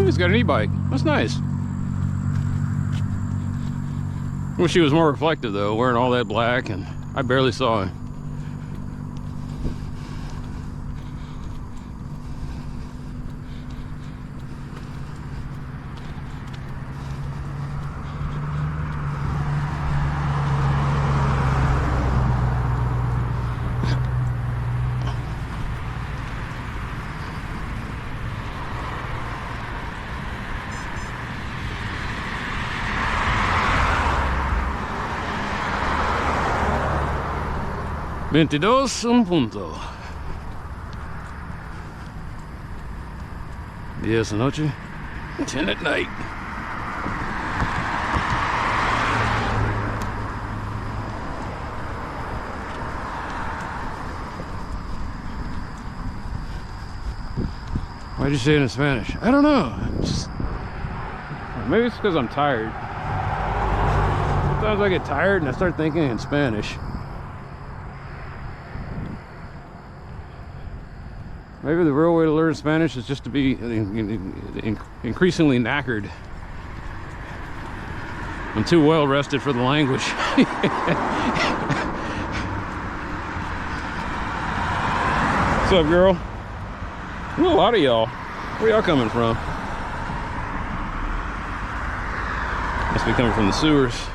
he's got an e-bike. That's nice. Wish he was more reflective though, wearing all that black, and I barely saw him. Un punto. 10 noche, 10 at night. Why'd you say it in Spanish? I don't know. Maybe it's because I'm tired. Sometimes I get tired and I start thinking in Spanish. Maybe the real way to learn Spanish is just to be increasingly knackered. I'm too well rested for the language. What's up, girl? A lot of y'all. Where y'all coming from? Must be coming from the sewers.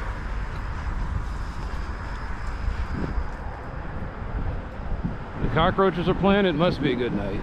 The cockroaches are playing. It must be a good night.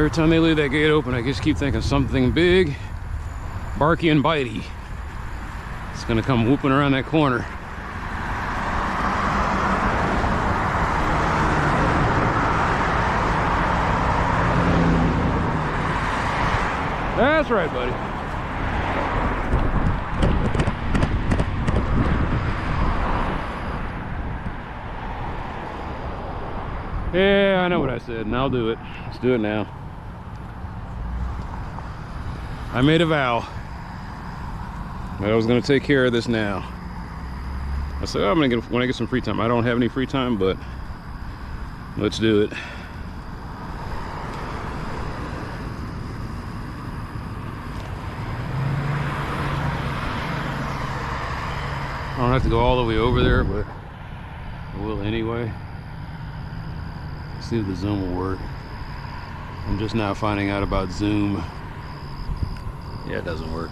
Every time they leave that gate open, I just keep thinking something big, barky and bitey. It's gonna come whooping around that corner. That's right, buddy. Yeah, I know what I said, and I'll do it. Let's do it now. I made a vow that I was going to take care of this now. I said, oh, I'm going to get, when I get some free time. I don't have any free time, but let's do it. I don't have to go all the way over there, but I will anyway. See if the zoom will work. I'm just now finding out about zoom. Yeah, it doesn't work.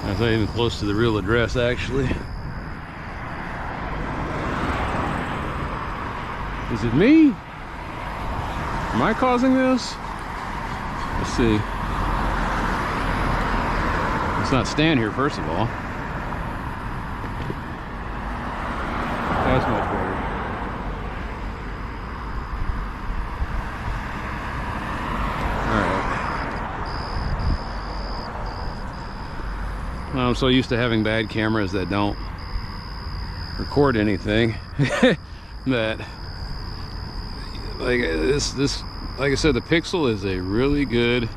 That's not even close to the real address, actually. Is it me? Am I causing this? Let's see. Let's not stand here, first of all. That's much better. Alright. Well, I'm so used to having bad cameras that don't record anything that like this like I said, the Pixel is a really good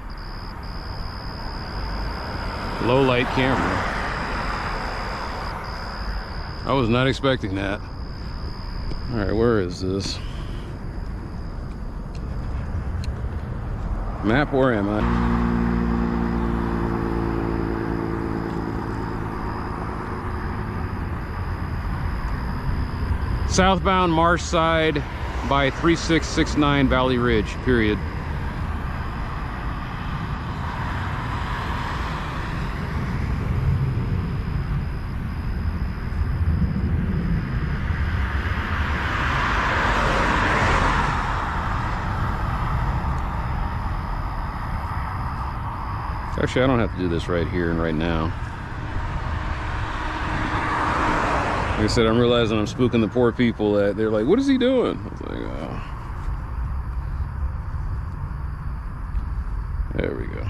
low light camera. I was not expecting that. All right, where is this map? Where am I? Southbound Marsh side by 3669 Valley Ridge, period. Actually, I don't have to do this right here and right now. Like I said, I'm realizing I'm spooking the poor people that they're like, what is he doing? I was like, oh. There we go.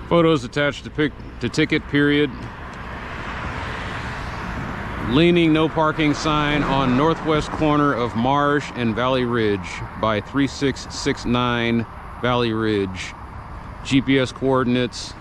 Photos attached to ticket, period. Leaning no parking sign on northwest corner of Marsh and Valley Ridge by 3669 Valley Ridge. GPS coordinates.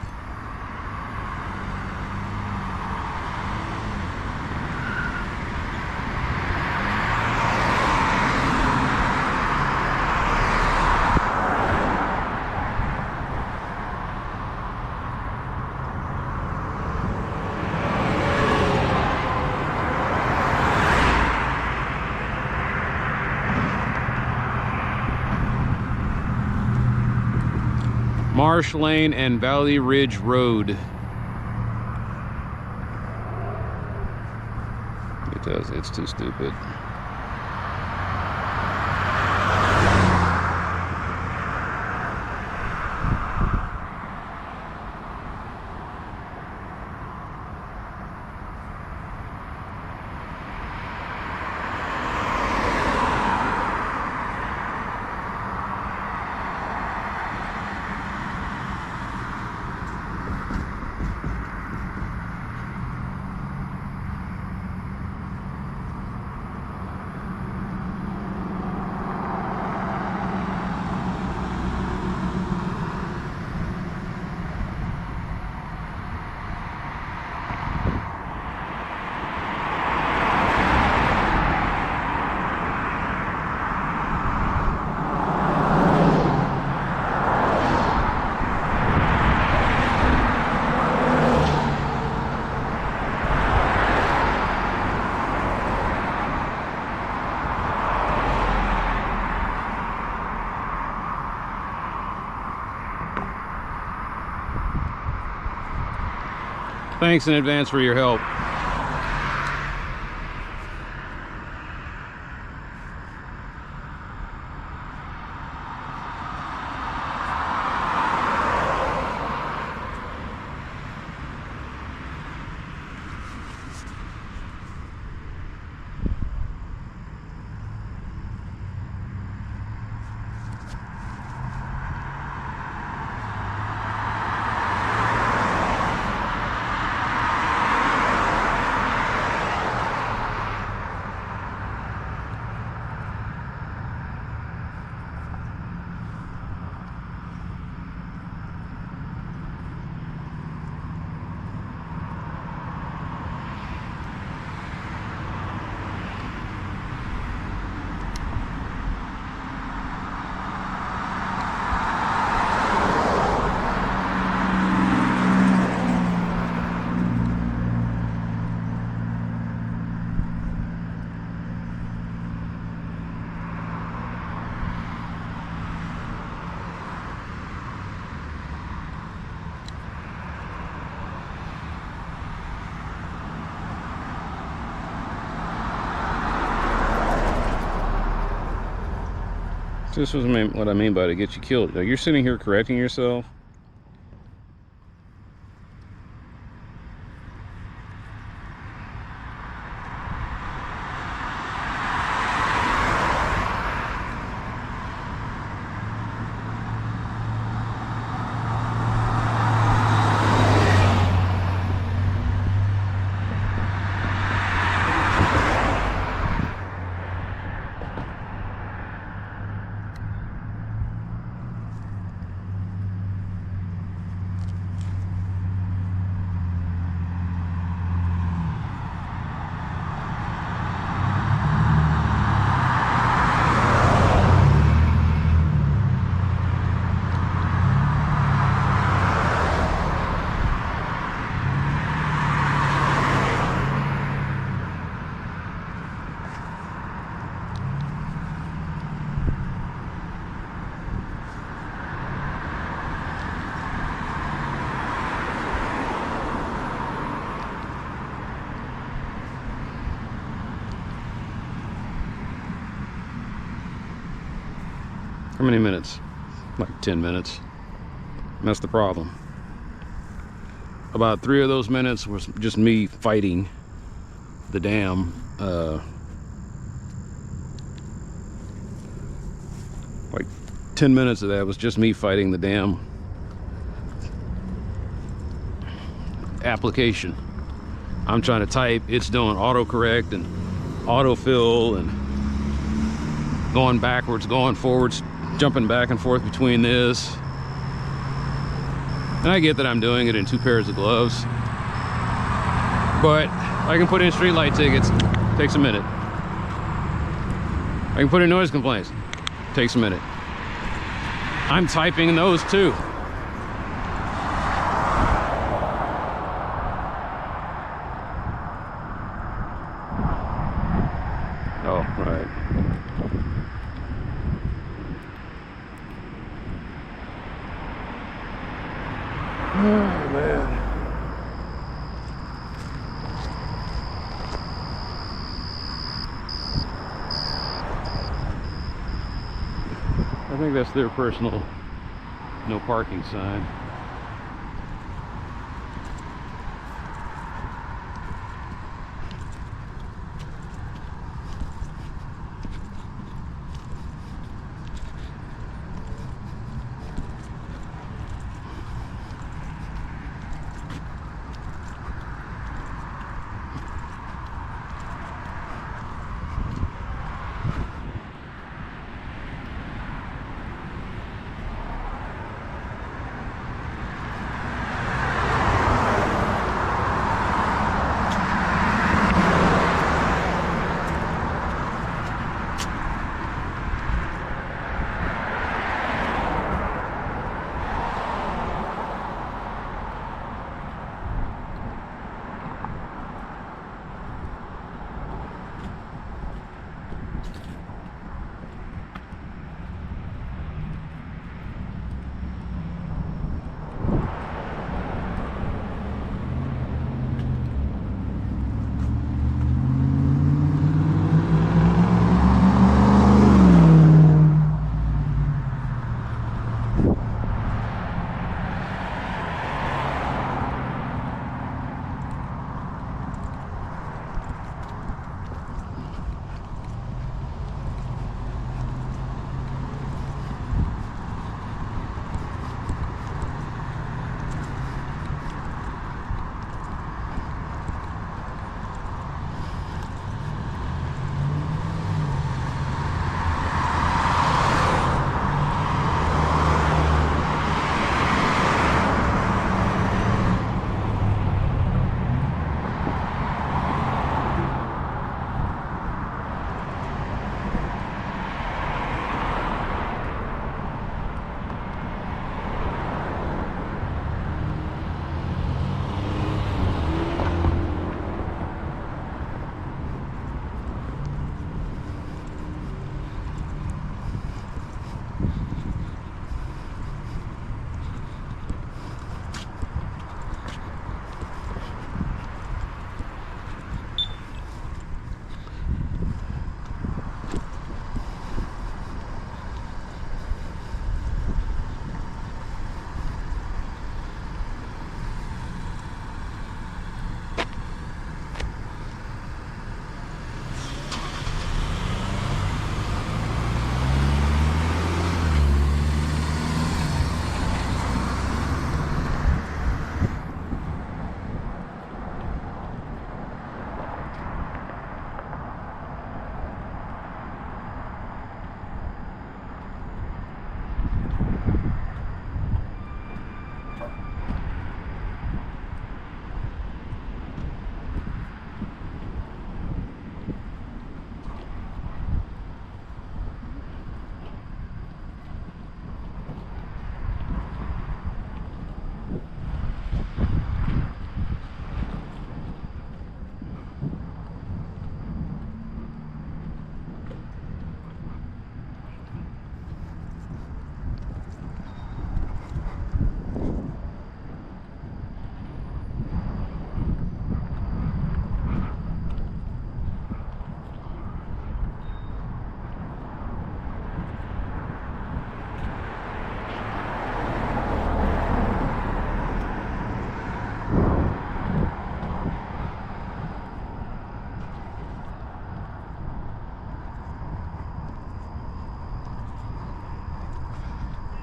Marsh Lane and Valley Ridge Road. because it's too stupid. Thanks in advance for your help. This was what I mean by to get you killed. You're sitting here correcting yourself. How many minutes? Like 10 minutes. And that's the problem. About 3 of those minutes was just me fighting the dam. Like 10 minutes of that was just me fighting the dam application. I'm trying to type, it's doing autocorrect and autofill and going backwards, going forwards, jumping back and forth between this. And I get that I'm doing it in 2 pairs of gloves, but I can put in streetlight tickets, takes a minute. I can put in noise complaints, takes a minute. I'm typing those too. Oh, right. Oh, man. I think that's their personal no parking sign.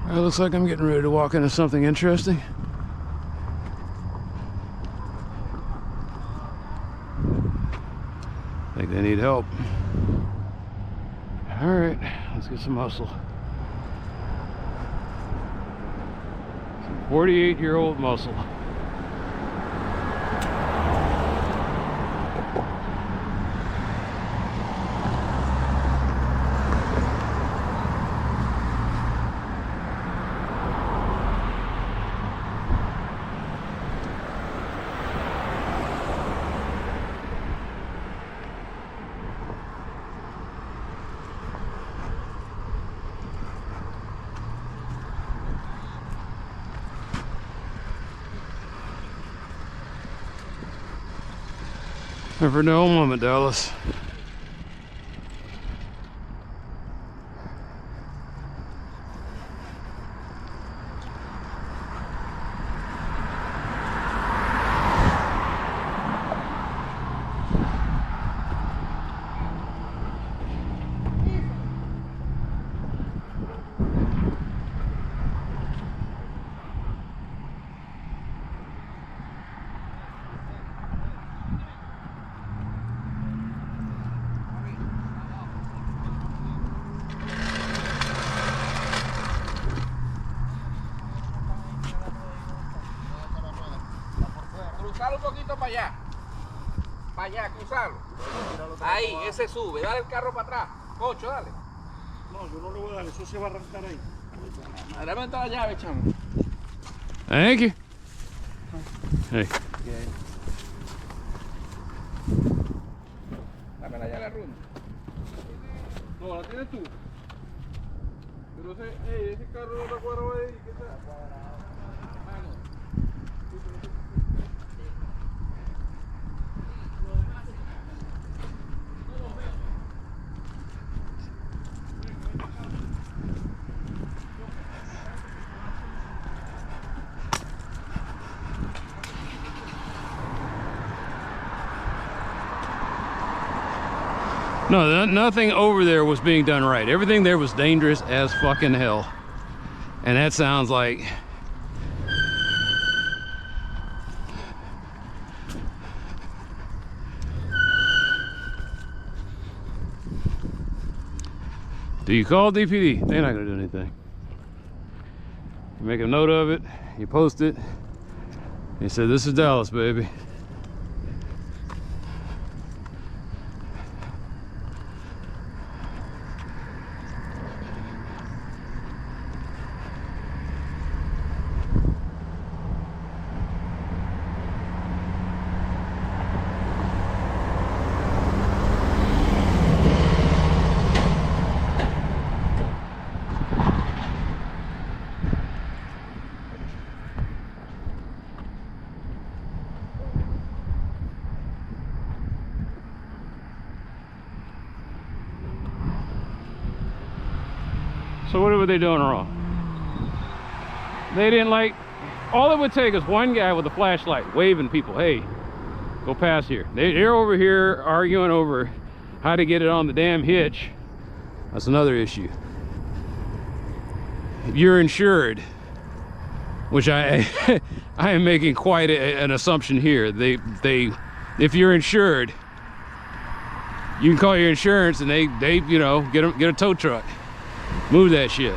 It looks like I'm getting ready to walk into something interesting. I think they need help. All right, let's get some muscle. Some 48-year-old muscle. Never know a moment, Dallas. para allá. Para allá, cruzarlo. Ahí, ese sube. Dale el carro para atrás. Cocho, dale. No, yo no le voy a dar, eso se va a arrancar ahí. Dame la llave, chamo. Thank you. Hey. Dame la llave a Runda. No, la tienes tú. Pero ese carro no te acuerdo ahí. ¿Qué tal? No, nothing over there was being done right. Everything there was dangerous as fucking hell. And that sounds like... Do you call DPD? They're not gonna do anything. You make a note of it, you post it. You said, this is Dallas, baby. So what were they doing wrong? They didn't like, all it would take is one guy with a flashlight waving people, hey, go past here. They're over here arguing over how to get it on the damn hitch. That's another issue. You're insured, which I I am making quite an assumption here. If you're insured, you can call your insurance and they you know, get a tow truck. Move that shit.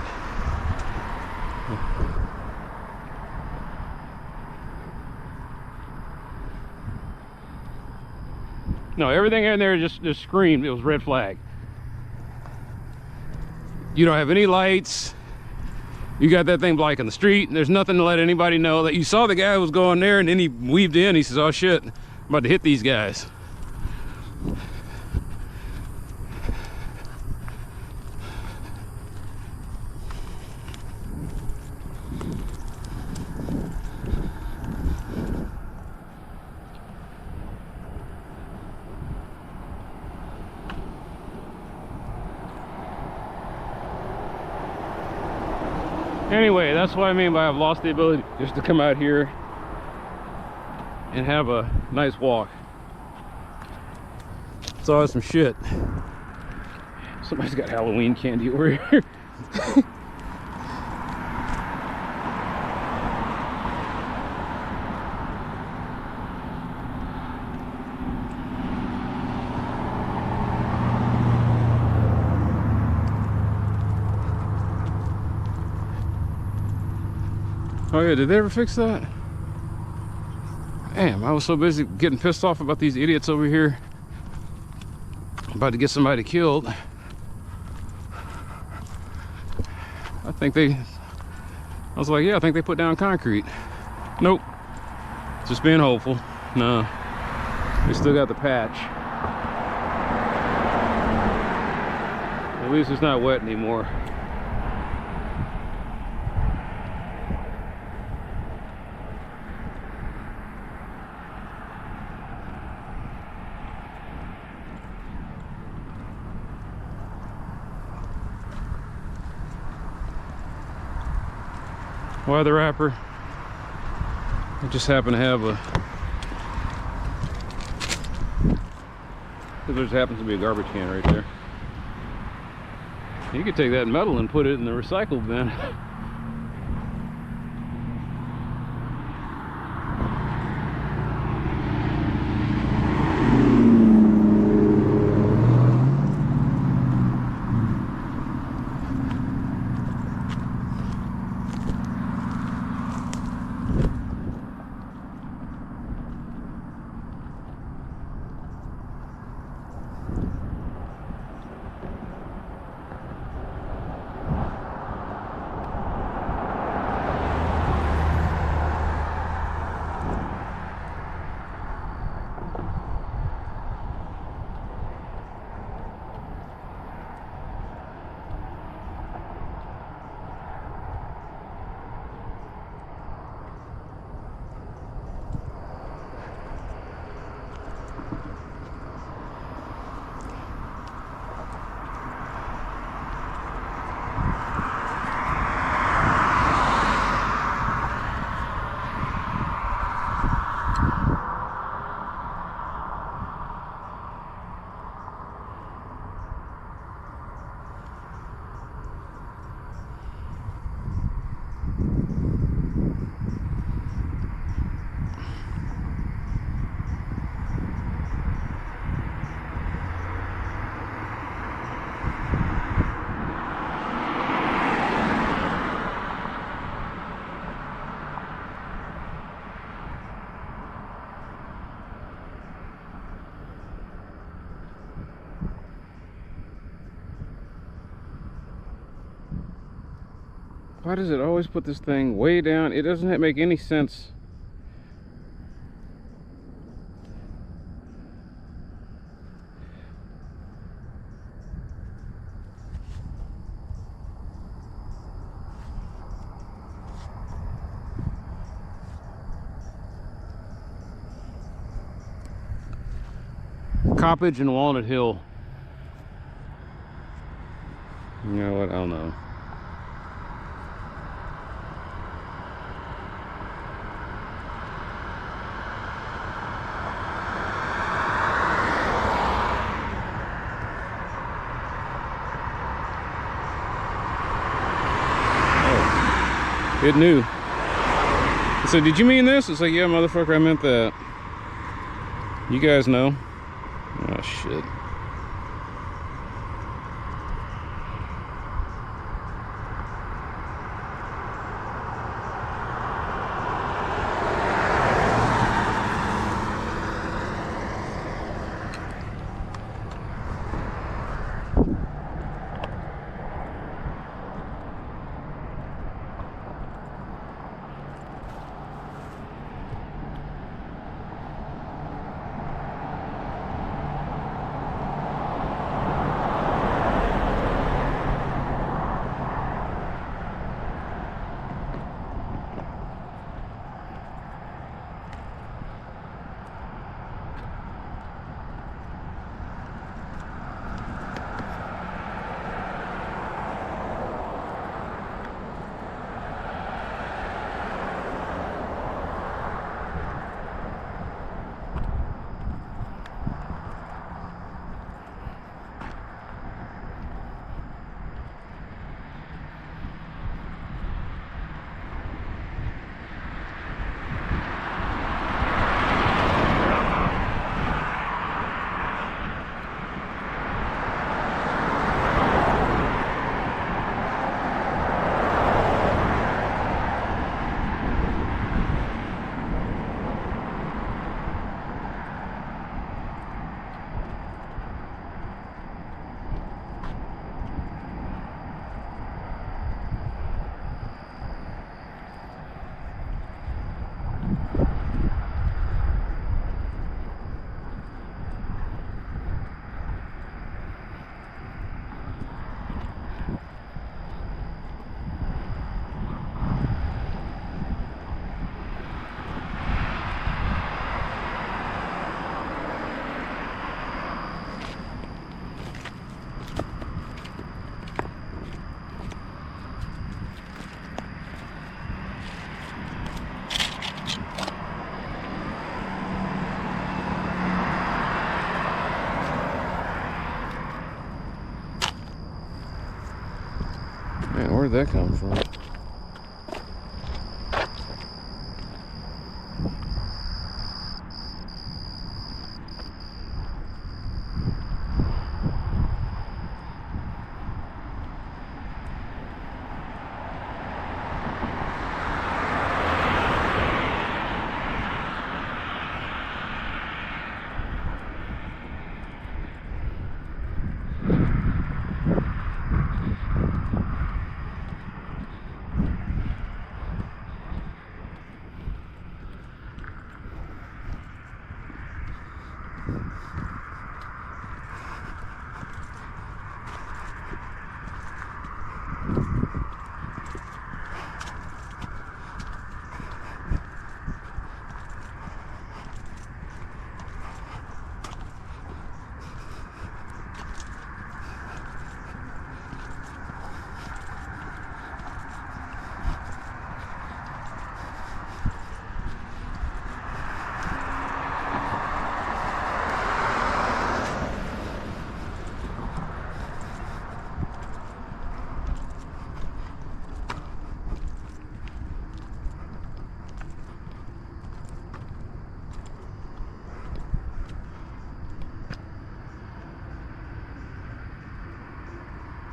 No, everything in there just screamed it was red flag. You don't have any lights. You got that thing blocking the street. There's nothing to let anybody know that you saw the guy who was going there, and then he weaved in. He says, oh shit, I'm about to hit these guys. Anyway, that's what I mean by I've lost the ability just to come out here and have a nice walk. Saw some shit. Somebody's got Halloween candy over here. Oh yeah, did they ever fix that? Damn, I was so busy getting pissed off about these idiots over here. About to get somebody killed. I was like, yeah, I think they put down concrete. Nope. Just being hopeful. No. They still got the patch. At least it's not wet anymore. Weather wrapper. I just happen to have there just happens to be a garbage can right there. You could take that metal and put it in the recycle bin. Why does it always put this thing way down? It doesn't make any sense. Coppage and Walnut Hill. You know what? I don't know. Oh, it knew. I said, "Did you mean this?" It's like, "Yeah, motherfucker, I meant that." You guys know. Oh, shit. Man, where'd that come from?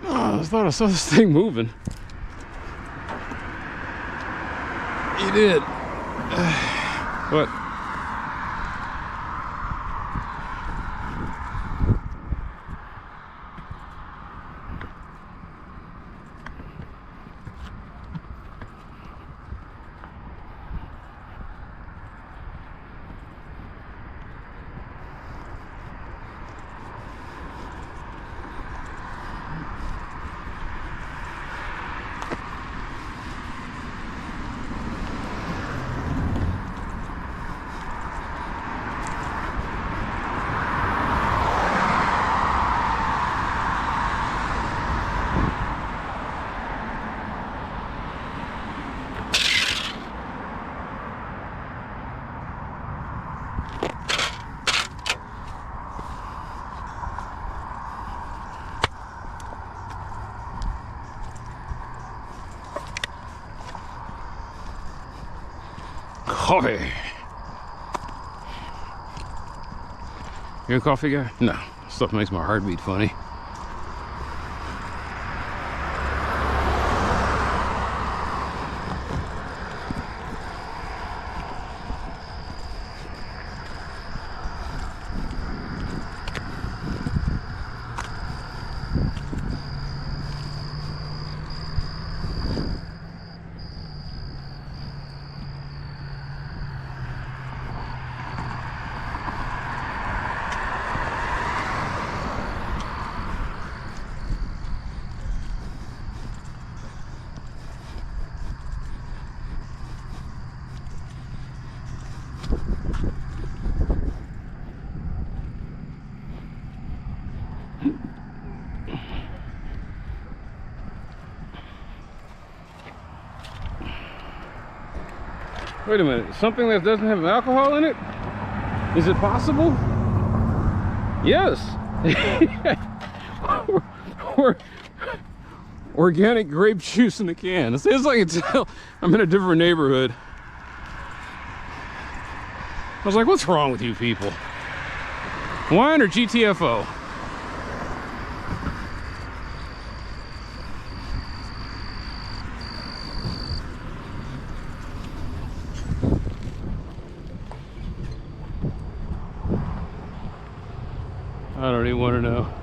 I thought I saw this thing moving. You did. What? coffee. You a coffee guy? No. Stuff makes my heart beat funny. Wait a minute, something that doesn't have alcohol in it? Is it possible? Yes. Organic grape juice in the can. It's like it's, I'm in a different neighborhood. I was like, what's wrong with you people? Wine or GTFO? I don't even want to know.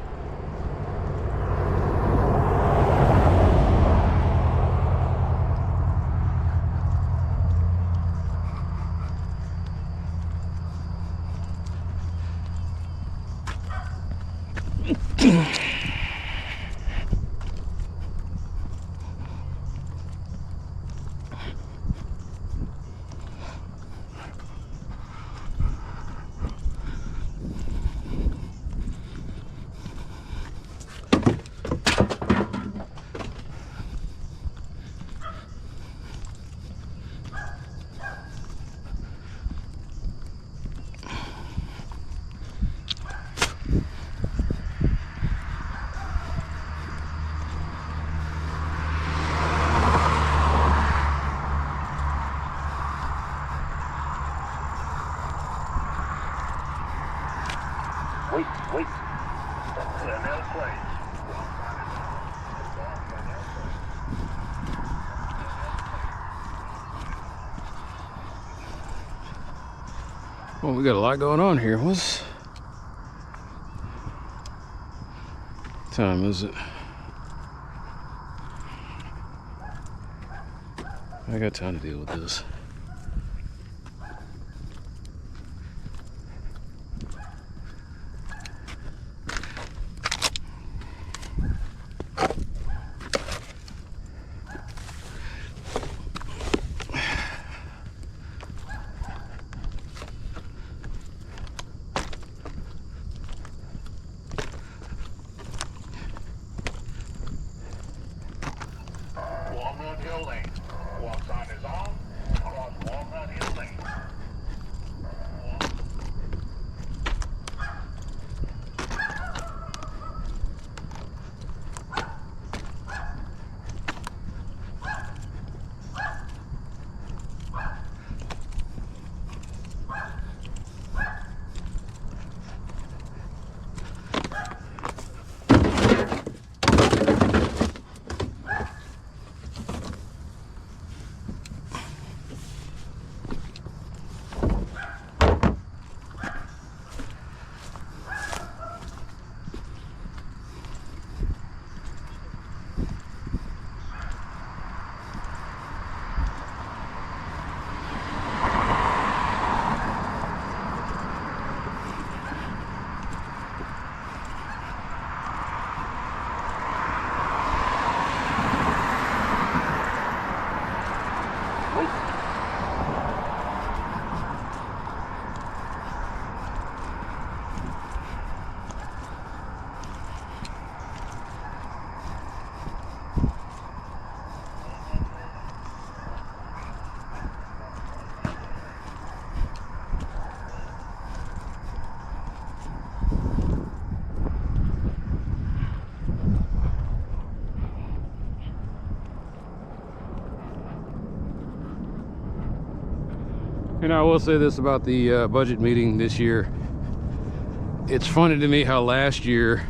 Wait. Another place. Well, we got a lot going on here. What's time is it? I got time to deal with this. Walnut building. Walks on his own. You know, I will say this about the budget meeting this year. It's funny to me how last year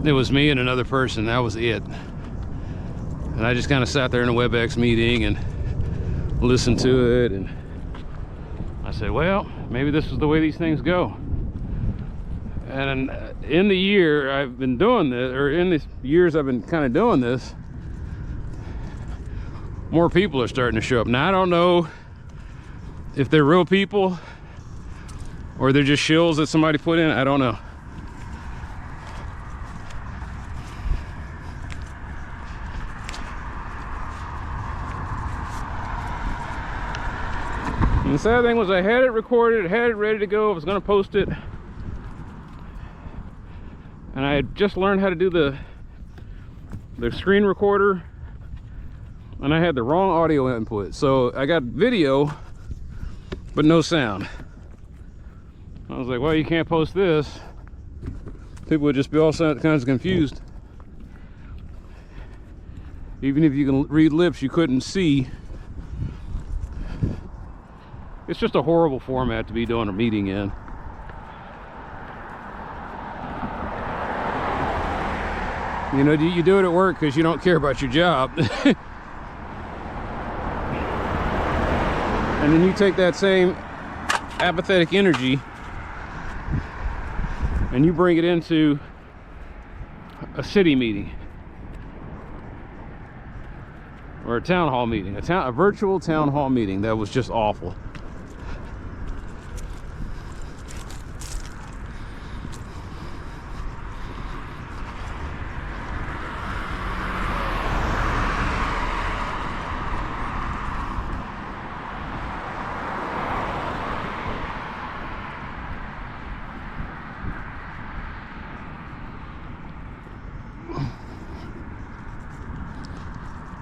it was me and another person. That was it. And I just kind of sat there in a WebEx meeting and listened to it. And I said, well, maybe this is the way these things go. And in the year I've been doing this, or in the years I've been kind of doing this, more people are starting to show up. Now, I don't know if they're real people or they're just shills that somebody put in. I don't know. And the sad thing was I had it recorded, had it ready to go, I was going to post it. And I had just learned how to do the screen recorder, and I had the wrong audio input. So I got video, but no sound. I was like, well, you can't post this. People would just be all kinds of confused. Even if you can read lips, you couldn't see. It's just a horrible format to be doing a meeting in. You know, you do it at work because you don't care about your job. And then you take that same apathetic energy and you bring it into a city meeting or a town hall meeting, a virtual town hall meeting. That was just awful.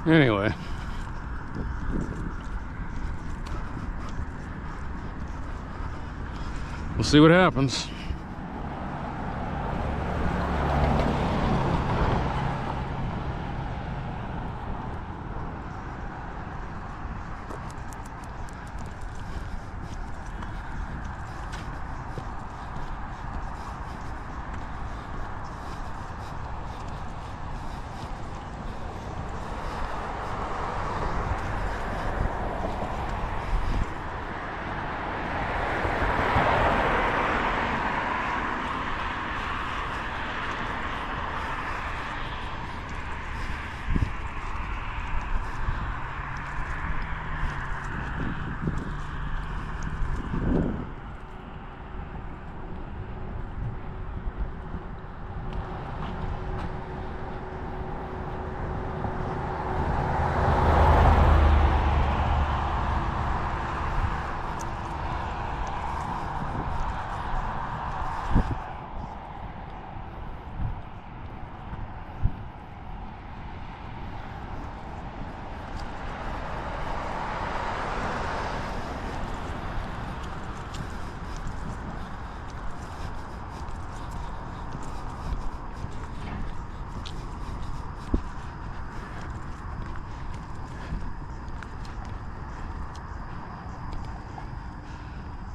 Anyway, we'll see what happens.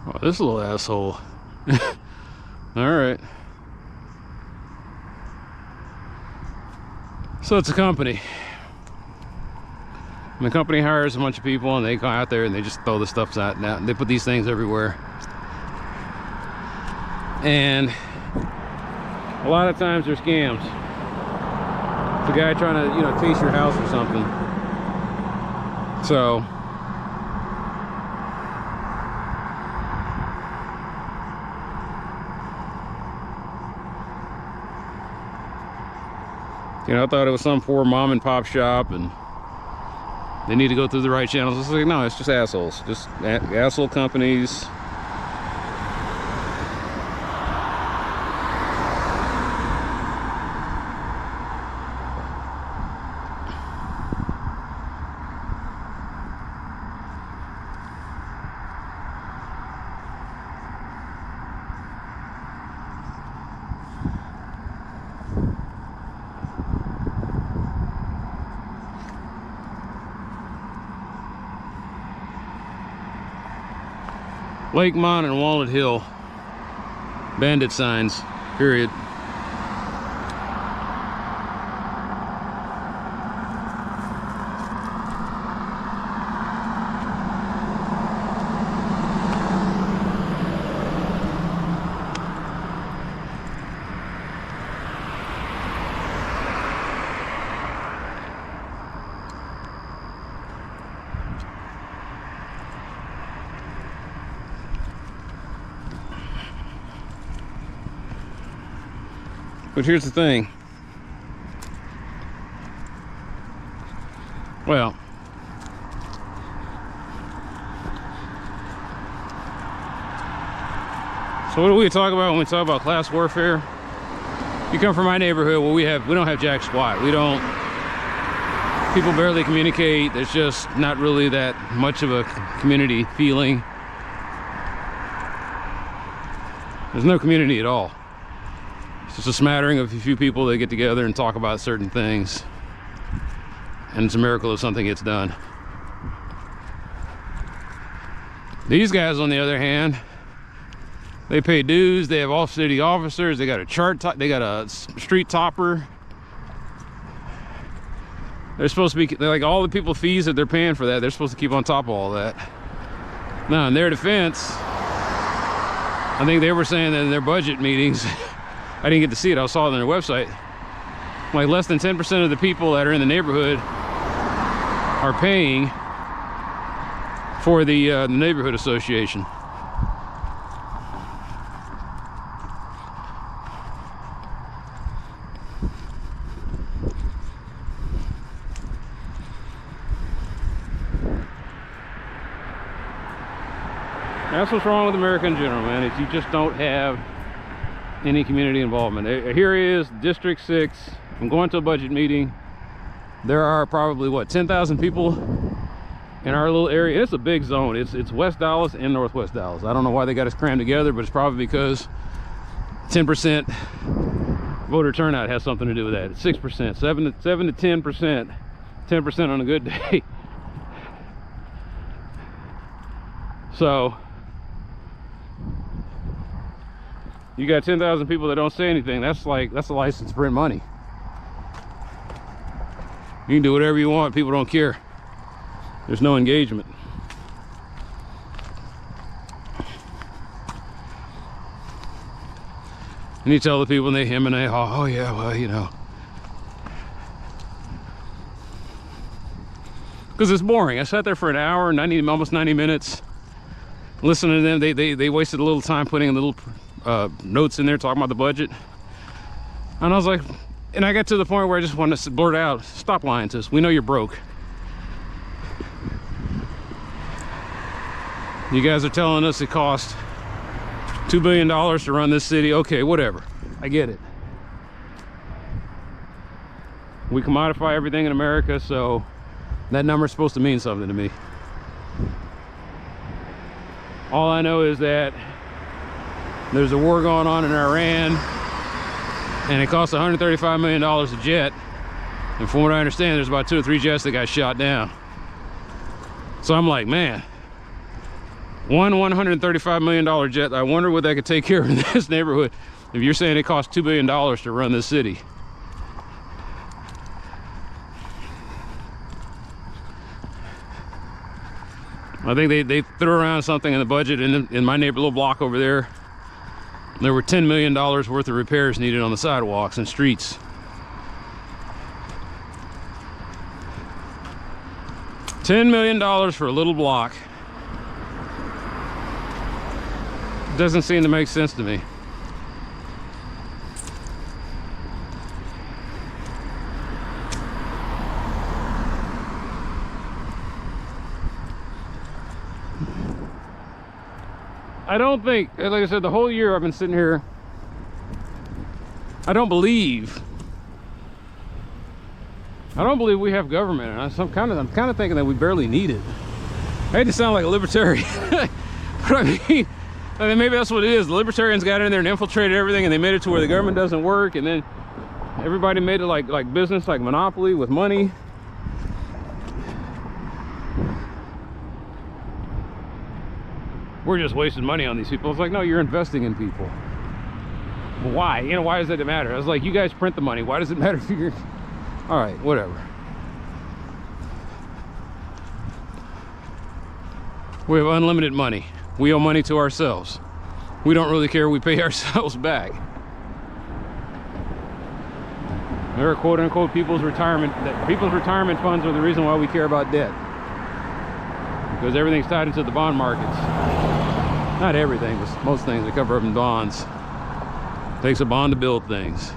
Oh, this little asshole. Alright. So it's a company. And the company hires a bunch of people and they go out there and they just throw the stuff out now. They put these things everywhere. And a lot of times they're scams. It's a guy trying to, you know, taste your house or something. So you know, I thought it was some poor mom and pop shop and they need to go through the right channels. It's like, no, it's just assholes. Just asshole companies. Lakemont and Walnut Hill. Bandit signs, period. But here's the thing. Well, so what do we talk about when we talk about class warfare? You come from my neighborhood, well, we don't have jack squat. People barely communicate. There's just not really that much of a community feeling. There's no community at all. It's just a smattering of a few people that get together and talk about certain things. And it's a miracle if something gets done. These guys, on the other hand, they pay dues, they have off-city officers, they got they got a street topper. They're supposed to be, like, all the people fees that they're paying for that, they're supposed to keep on top of all that. Now, in their defense, I think they were saying that in their budget meetings, I didn't get to see it, I saw it on their website, like less than 10% of the people that are in the neighborhood are paying for the neighborhood association. That's what's wrong with America in general, man. Is you just don't have any community involvement. Here is District 6. I'm going to a budget meeting. There are probably, what, 10,000 people in our little area. It's a big zone. It's West Dallas and Northwest Dallas. I don't know why they got us crammed together, but it's probably because 10% voter turnout has something to do with that. It's 6%, 7 to 10%, 10% on a good day. So you got 10,000 people that don't say anything. That's a license to print money. You can do whatever you want. People don't care. There's no engagement. And you tell the people, and they hem and they haw, oh yeah, well, you know. Because it's boring. I sat there for an hour, almost 90 minutes, listening to them. They wasted a little time putting little notes in there talking about the budget. And I was like, and I got to the point where I just wanted to blurt out, stop lying to us. We know you're broke. You guys are telling us it cost $2 billion to run this city. Okay, whatever. I get it. We commodify everything in America, so that number's supposed to mean something to me. All I know is that there's a war going on in Iran, and it costs $135 million a jet. And from what I understand, there's about 2 or 3 jets that got shot down. So I'm like, man, one $135 million jet, I wonder what that could take care of in this neighborhood if you're saying it costs $2 billion to run this city. I think they threw around something in the budget in my little block over there. There were $10 million worth of repairs needed on the sidewalks and streets. $10 million for a little block. Doesn't seem to make sense to me. I don't think, like I said, the whole year I've been sitting here, I don't believe we have government, and I'm kind of thinking that we barely need it. I hate to sound like a libertarian, but I mean, maybe that's what it is. The libertarians got in there and infiltrated everything, and they made it to where the government doesn't work, and then everybody made it like business, like monopoly with money. we're just wasting money on these people. It's like, no, you're investing in people. Why? You know, why does that matter? I was like, you guys print the money. Why does it matter if you're... All right, whatever. We have unlimited money. We owe money to ourselves. We don't really care. We pay ourselves back. There are quote-unquote people's retirement funds are the reason why we care about debt. Because everything's tied into the bond markets. Not everything, but most things are covered up in bonds. Takes a bond to build things.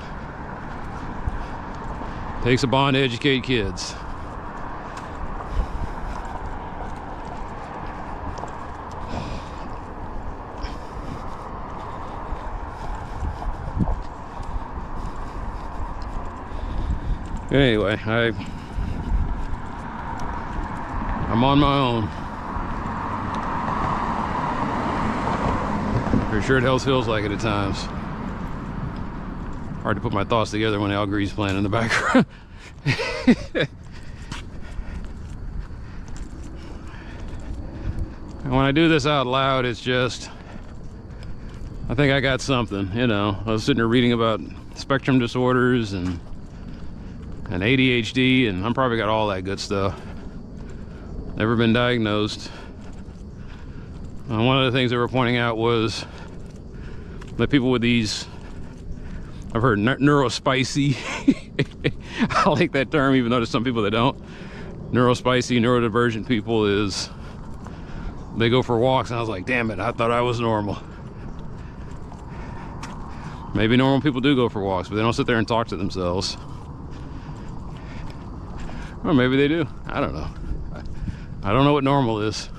Takes a bond to educate kids. Anyway, I'm on my own. For sure it hell feels like it at times. Hard to put my thoughts together when Al Gree's playing in the background. And when I do this out loud, it's just, I think I got something, you know. I was sitting there reading about spectrum disorders and ADHD, and I'm probably got all that good stuff. Never been diagnosed. One of the things they were pointing out was that people with these, I've heard neurospicy. I like that term, even though there's some people that don't. Neurospicy, neurodivergent people is, they go for walks, and I was like, damn it, I thought I was normal. Maybe normal people do go for walks, but they don't sit there and talk to themselves. Or maybe they do. I don't know. I don't know what normal is.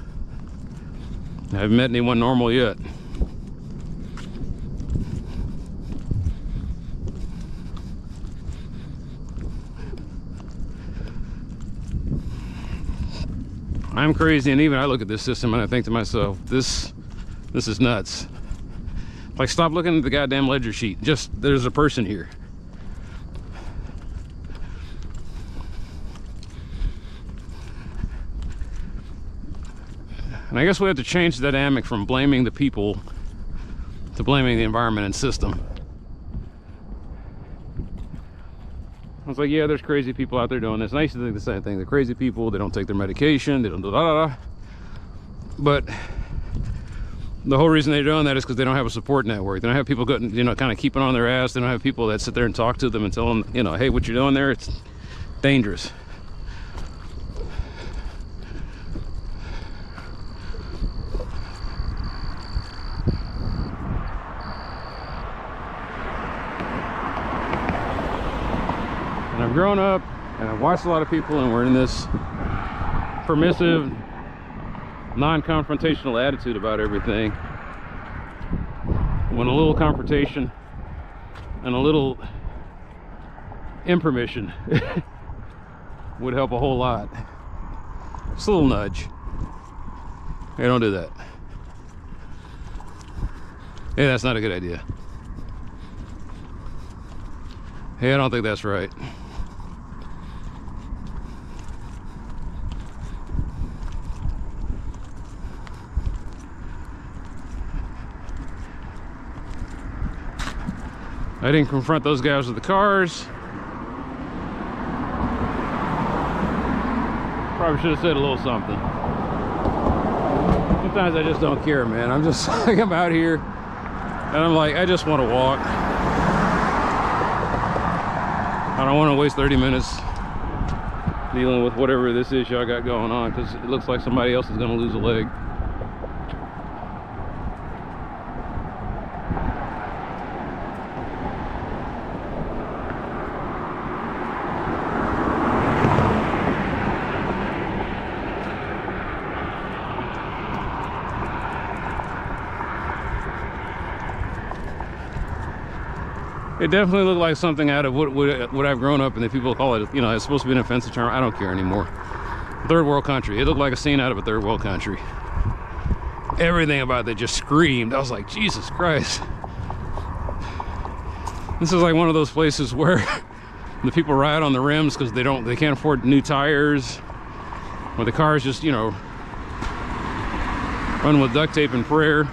I haven't met anyone normal yet. I'm crazy, and even I look at this system and I think to myself, this is nuts. Like, stop looking at the goddamn ledger sheet. Just, there's a person here. And I guess we have to change the dynamic from blaming the people to blaming the environment and system. I was like, yeah, there's crazy people out there doing this. And I used to think the same thing. They're crazy people, they don't take their medication, they don't do da-da-da. But the whole reason they're doing that is because they don't have a support network. They don't have people getting, you know, kind of keeping on their ass. They don't have people that sit there and talk to them and tell them, you know, hey, what you're doing there, it's dangerous. And I've grown up and I've watched a lot of people, and we're in this permissive, non-confrontational attitude about everything. When a little confrontation and a little impermission would help a whole lot. Just a little nudge. Hey, don't do that. Hey, that's not a good idea. Hey, I don't think that's right. I didn't confront those guys with the cars. Probably should have said a little something. Sometimes I just don't care, man. I'm just like, I'm out here and I'm like, I just want to walk. I don't want to waste 30 minutes dealing with whatever this is y'all got going on, because it looks like somebody else is going to lose a leg. It definitely looked like something out of what I've grown up in. That people call it, you know, it's supposed to be an offensive term. I don't care anymore. Third world country. It looked like a scene out of a third world country. Everything about that just screamed. I was like, Jesus Christ. This is like one of those places where the people ride on the rims because they can't afford new tires, or the cars just, you know, run with duct tape and prayer.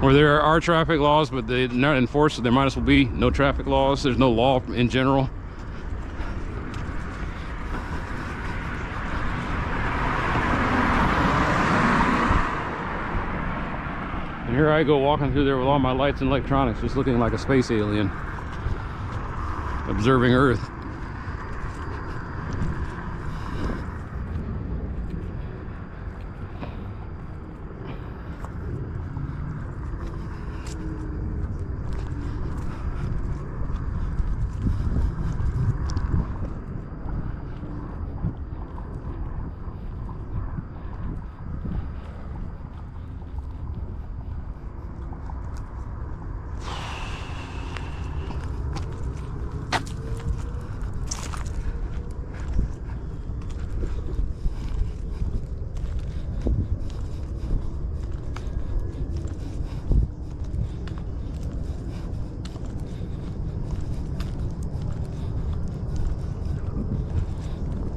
Where there are traffic laws, but they're not enforced, so there might as well be no traffic laws. There's no law in general. And here I go walking through there with all my lights and electronics, just looking like a space alien, observing Earth.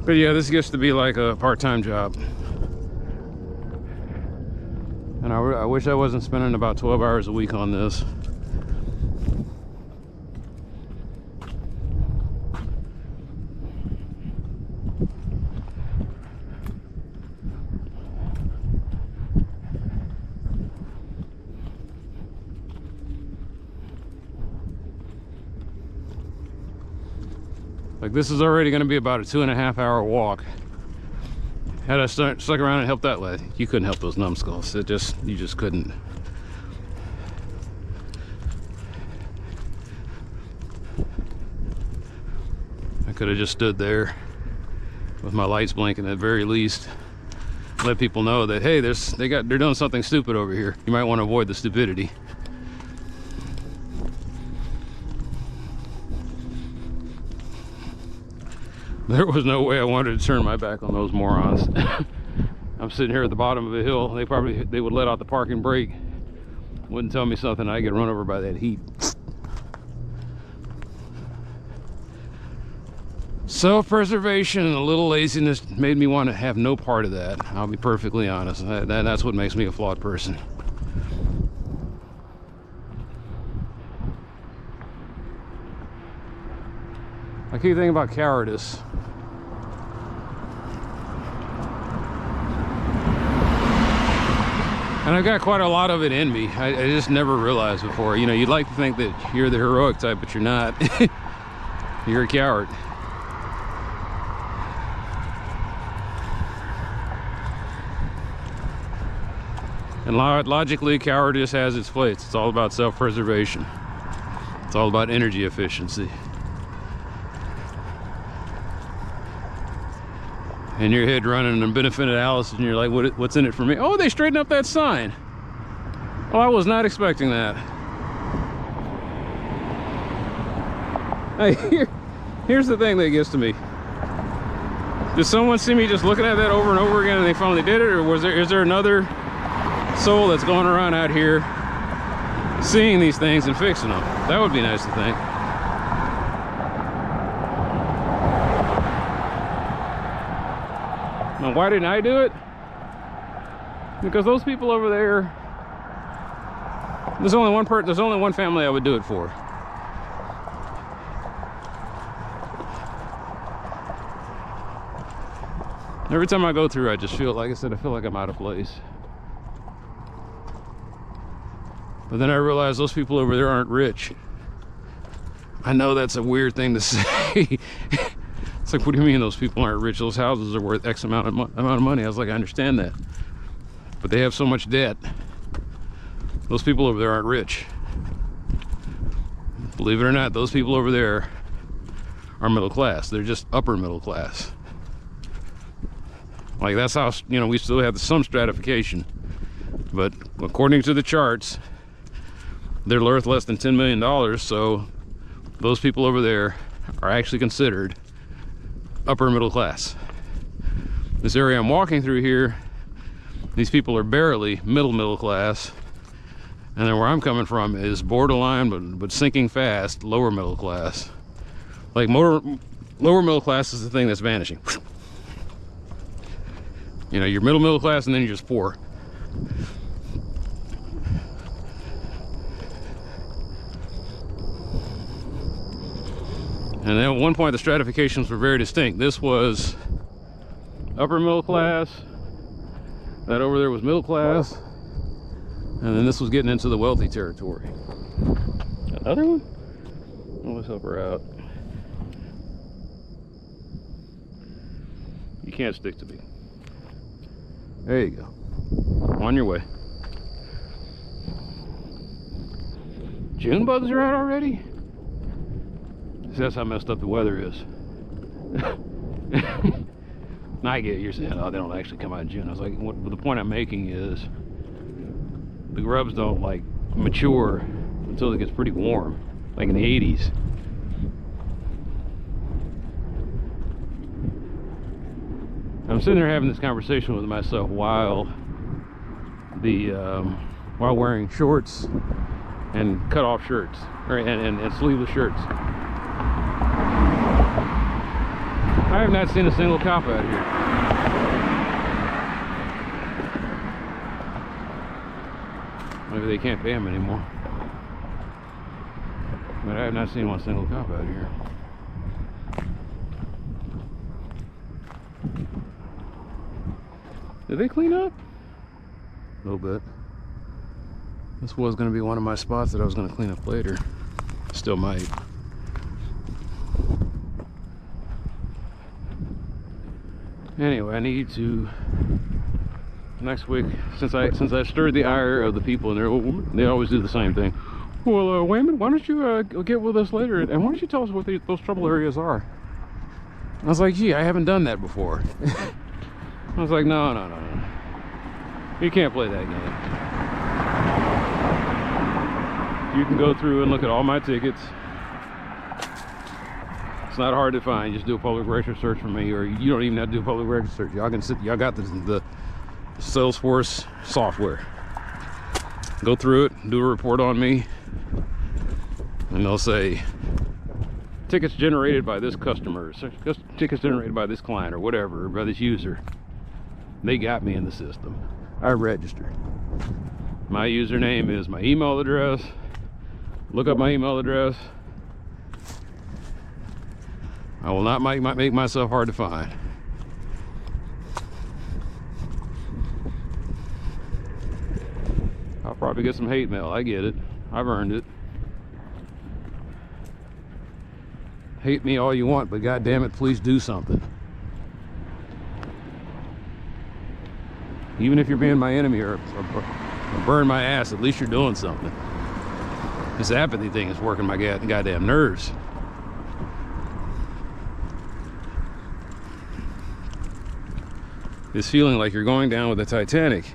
But yeah, this gets to be like a part-time job. And I wish I wasn't spending about 12 hours a week on this. Like, this is already going to be about a 2.5-hour walk. Had I stuck around and helped that lad, you couldn't help those numbskulls. You just couldn't. I could have just stood there with my lights blinking at the very least. Let people know that, hey, they're doing something stupid over here. You might want to avoid the stupidity. There was no way I wanted to turn my back on those morons. I'm sitting here at the bottom of a hill. They would let out the parking brake. Wouldn't tell me something, I'd get run over by that heat. Self-preservation and a little laziness made me want to have no part of that. I'll be perfectly honest. That's what makes me a flawed person. I keep thinking about cowardice. And I've got quite a lot of it in me. I just never realized before. You know, you'd like to think that you're the heroic type, but you're not. You're a coward. And logically, cowardice has its place. It's all about self-preservation. It's all about energy efficiency. And your head running and benefit analysis, and you're like, what's in it for me? Oh, they straightened up that sign. Oh, I was not expecting that. Hey, here's the thing that gets to me. Did someone see me just looking at that over and over again and they finally did it? Or is there another soul that's going around out here seeing these things and fixing them? That would be nice to think. Now, why didn't I do it? Because those people over there, there's only one family I would do it for. Every time I go through, I just feel, like I said, I feel like I'm out of place. But then I realize those people over there aren't rich. I know that's a weird thing to say. It's like, what do you mean those people aren't rich? Those houses are worth X amount of money. I was like, I understand that. But they have so much debt. Those people over there aren't rich. Believe it or not, those people over there are middle class. They're just upper middle class. Like, that's how, you know, we still have some stratification. But according to the charts, they're worth less than $10 million. So those people over there are actually considered upper middle class. This area I'm walking through here, these people are barely middle class, and then where I'm coming from is borderline but sinking fast lower middle class. Like lower middle class is the thing that's vanishing. You know, you're middle class and then you're just poor. And then at one point the stratifications were very distinct. This was upper middle class, that over there was middle class, and then this was getting into the wealthy territory. Another one? Oh, let's help her out. You can't stick to me. There you go. On your way. June bugs are out already? That's how messed up the weather is. I get it. You're saying, oh, they don't actually come out in June. I was like, what the point I'm making is the grubs don't like mature until it gets pretty warm, like in the 80s. I'm sitting there having this conversation with myself while wearing shorts and cut off shirts, and sleeveless shirts. I have not seen a single cop out here. Maybe they can't pay them anymore. But I have not seen one single cop out here. Did they clean up? A little bit. This was going to be one of my spots that I was going to clean up later. Still might. Anyway, I need to next week, since I stirred the ire of the people in there. They always do the same thing. Well, Wayman, why don't you get with us later, and why don't you tell us what those trouble areas are? I was like, gee, I haven't done that before. I was like, no. You can't play that game. You can go through and look at all my tickets. It's not hard to find. Just do a public record search for me, or you don't even have to do a public record search. Y'all can sit. Y'all got the Salesforce software. Go through it, do a report on me, and they'll say tickets generated by this customer, tickets generated by this client, or whatever, or by this user. They got me in the system. I registered. My username is my email address. Look up my email address. I will not make myself hard to find. I'll probably get some hate mail. I get it. I've earned it. Hate me all you want, but God damn it, please do something. Even if you're being my enemy or burn my ass, at least you're doing something. This apathy thing is working my goddamn nerves. This feeling like you're going down with the Titanic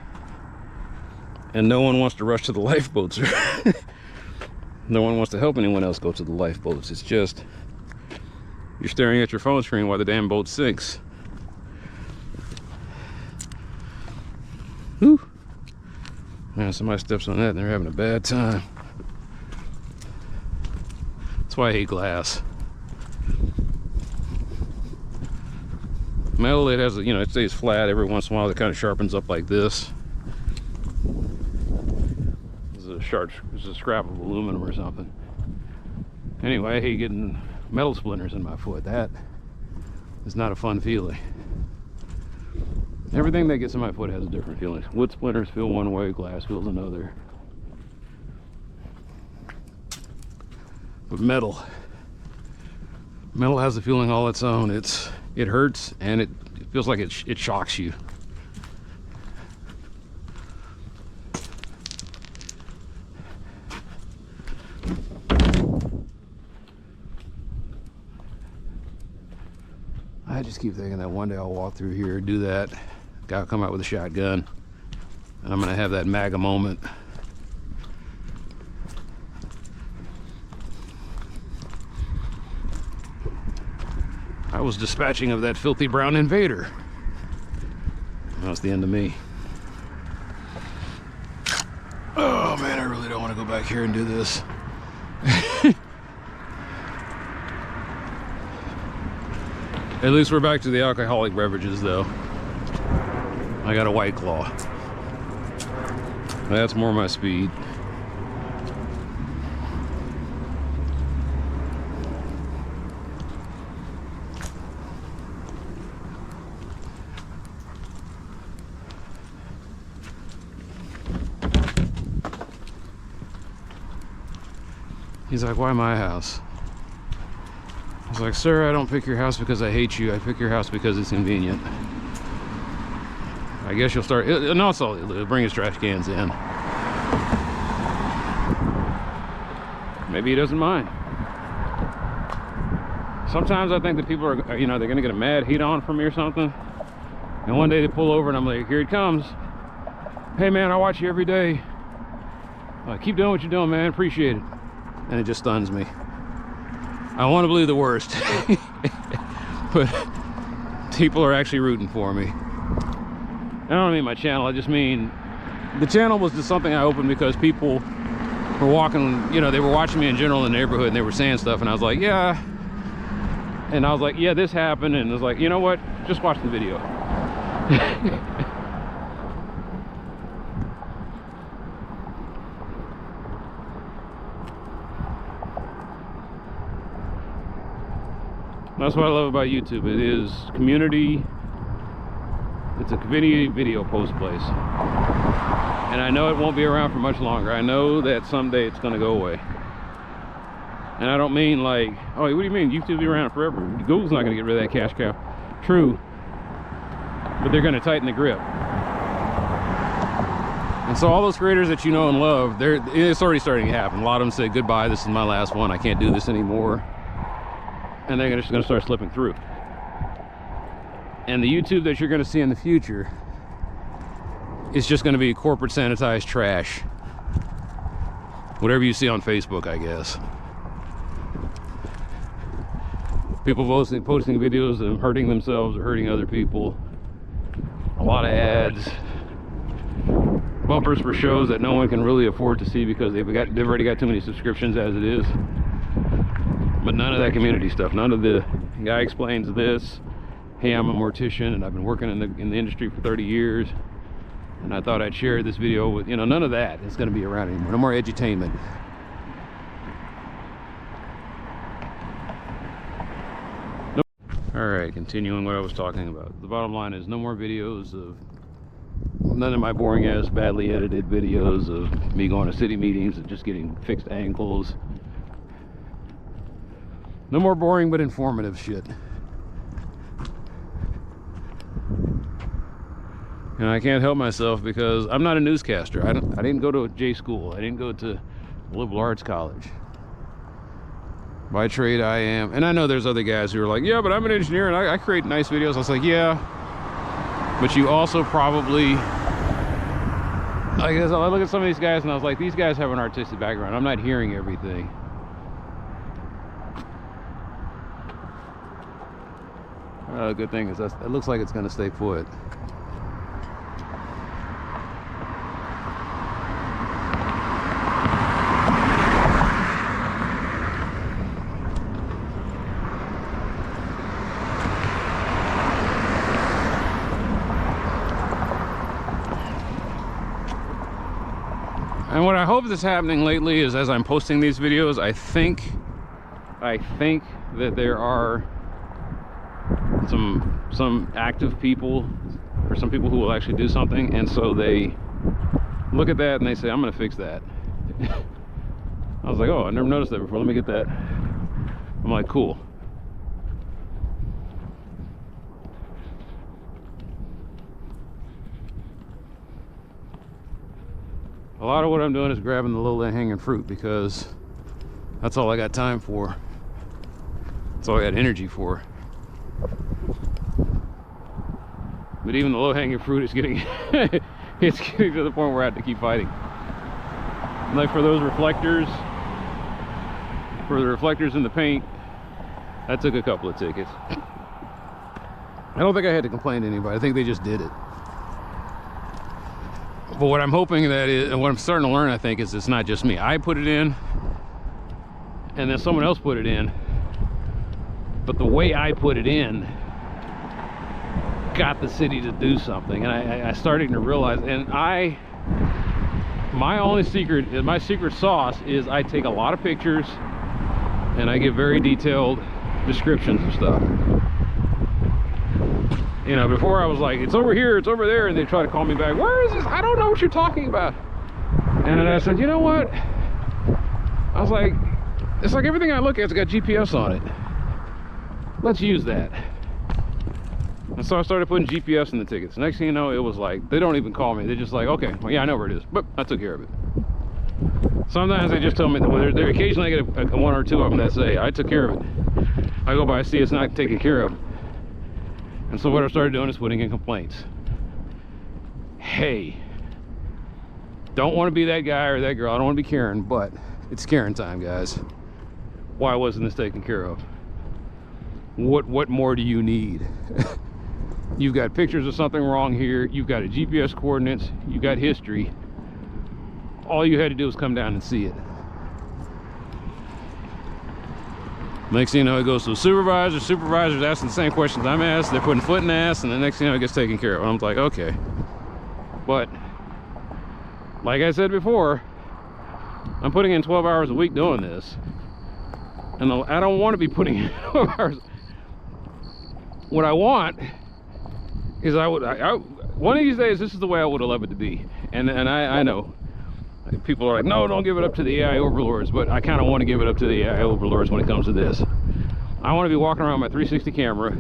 and no one wants to rush to the lifeboats. No one wants to help anyone else go to the lifeboats. It's just you're staring at your phone screen while the damn boat sinks. Whew. Man, somebody steps on that and they're having a bad time. That's why I hate glass. Metal, it has, it stays flat. Every once in a while it kind of sharpens up like this. This is a scrap of aluminum or something. Anyway, I hate getting metal splinters in my foot. That is not a fun feeling. Everything that gets in my foot has a different feeling. Wood splinters feel one way, glass feels another. But metal has a feeling all its own. It hurts and it feels like it shocks you. I just keep thinking that one day I'll walk through here, do that, guy will come out with a shotgun, and I'm gonna have that MAGA moment. I was dispatching of that filthy brown invader. That was the end of me. Oh man, I really don't want to go back here and do this. At least we're back to the alcoholic beverages though. I got a White Claw. That's more my speed. He's like, why my house? I was like, sir, I don't pick your house because I hate you. I pick your house because it's convenient. I guess you'll start, and also it'll bring his trash cans in. Maybe he doesn't mind. Sometimes I think that people are, you know, they're gonna get a mad heat on from me or something. And one day they pull over and I'm like, here it comes. Hey man, I watch you every day. Keep doing what you're doing, man, appreciate it. And it just stuns me. I want to believe the worst. But people are actually rooting for me. I don't mean my channel, I just mean the channel was just something I opened because people were walking, you know, they were watching me in general in the neighborhood and they were saying stuff and I was like, yeah. And I was like, yeah, this happened. And I was like, you know what? Just watch the video. That's what I love about YouTube. It is community. It's a community video post place. And I know it won't be around for much longer. I know that someday it's going to go away. And I don't mean like, oh, what do you mean? YouTube will be around forever. Google's not going to get rid of that cash cow. True. But they're going to tighten the grip. And so all those creators that you know and love, it's already starting to happen. A lot of them say, goodbye, this is my last one. I can't do this anymore. And they're just going to start slipping through. And the YouTube that you're going to see in the future is just going to be corporate sanitized trash. Whatever you see on Facebook, I guess. People posting videos of them hurting themselves or hurting other people. A lot of ads. Bumpers for shows that no one can really afford to see because they've already got too many subscriptions as it is. But none of that community stuff. None of the guy explains this. Hey, I'm a mortician and I've been working in the industry for 30 years. And I thought I'd share this video with, you know, none of that is going to be around anymore. No more edutainment. Alright, continuing what I was talking about. The bottom line is no more videos of, none of my boring ass, badly edited videos of me going to city meetings and just getting fixed ankles. No more boring but informative shit. And I can't help myself because I'm not a newscaster. I didn't go to a J school. I didn't go to liberal arts college. By trade I am, and I know there's other guys who are like, yeah, but I'm an engineer and I create nice videos. I was like, yeah, but you also probably, I guess I look at some of these guys and I was like, these guys have an artistic background. I'm not hearing everything. The good thing is it looks like it's going to stay put. And what I hope is happening lately is as I'm posting these videos, I think that there are some active people or some people who will actually do something, and so they look at that and they say, I'm gonna fix that. I was like, oh, I never noticed that before, let me get that. I'm like, cool. A lot of what I'm doing is grabbing the low-hanging fruit because that's all I got time for. That's all I got energy for. But even the low-hanging fruit is getting it's getting to the point where I have to keep fighting. Like for those reflectors, for the reflectors in the paint, I took a couple of tickets. I don't think I had to complain to anybody. I think they just did it. But what I'm hoping that is, and what I'm starting to learn, I think, is it's not just me. I put it in, and then someone else put it in. But the way I put it in got the city to do something. And I started to realize, and my secret sauce is I take a lot of pictures and I give very detailed descriptions of stuff. You know, before I was like, it's over here, it's over there, and they try to call me back, where is this? I don't know what you're talking about. And then I said, you know what? I was like, it's like everything I look at, it's got GPS on it. Let's use that. And so I started putting GPS in the tickets. Next thing you know, it was like, they don't even call me. They're just like, okay, well, yeah, I know where it is. But I took care of it. Sometimes they just tell me, well, there occasionally I get one or two of them that say, I took care of it. I go by, I see it's not taken care of. And so what I started doing is putting in complaints. Hey, don't want to be that guy or that girl. I don't want to be Karen, but it's Karen time, guys. Why wasn't this taken care of? What more do you need? You've got pictures of something wrong here. You've got a GPS coordinates. You've got history. All you had to do was come down and see it. Next thing you know, it goes to a supervisor. Supervisor's asking the same questions I'm asked. They're putting foot in ass, and the next thing you know, it gets taken care of. I'm like, okay. But like I said before, I'm putting in 12 hours a week doing this, and I don't want to be putting in 12 hours. What I want is one of these days, this is the way I would love it to be. And I know people are like, no, don't give it up to the AI overlords, but I kind of want to give it up to the AI overlords when it comes to this. I want to be walking around my 360 camera,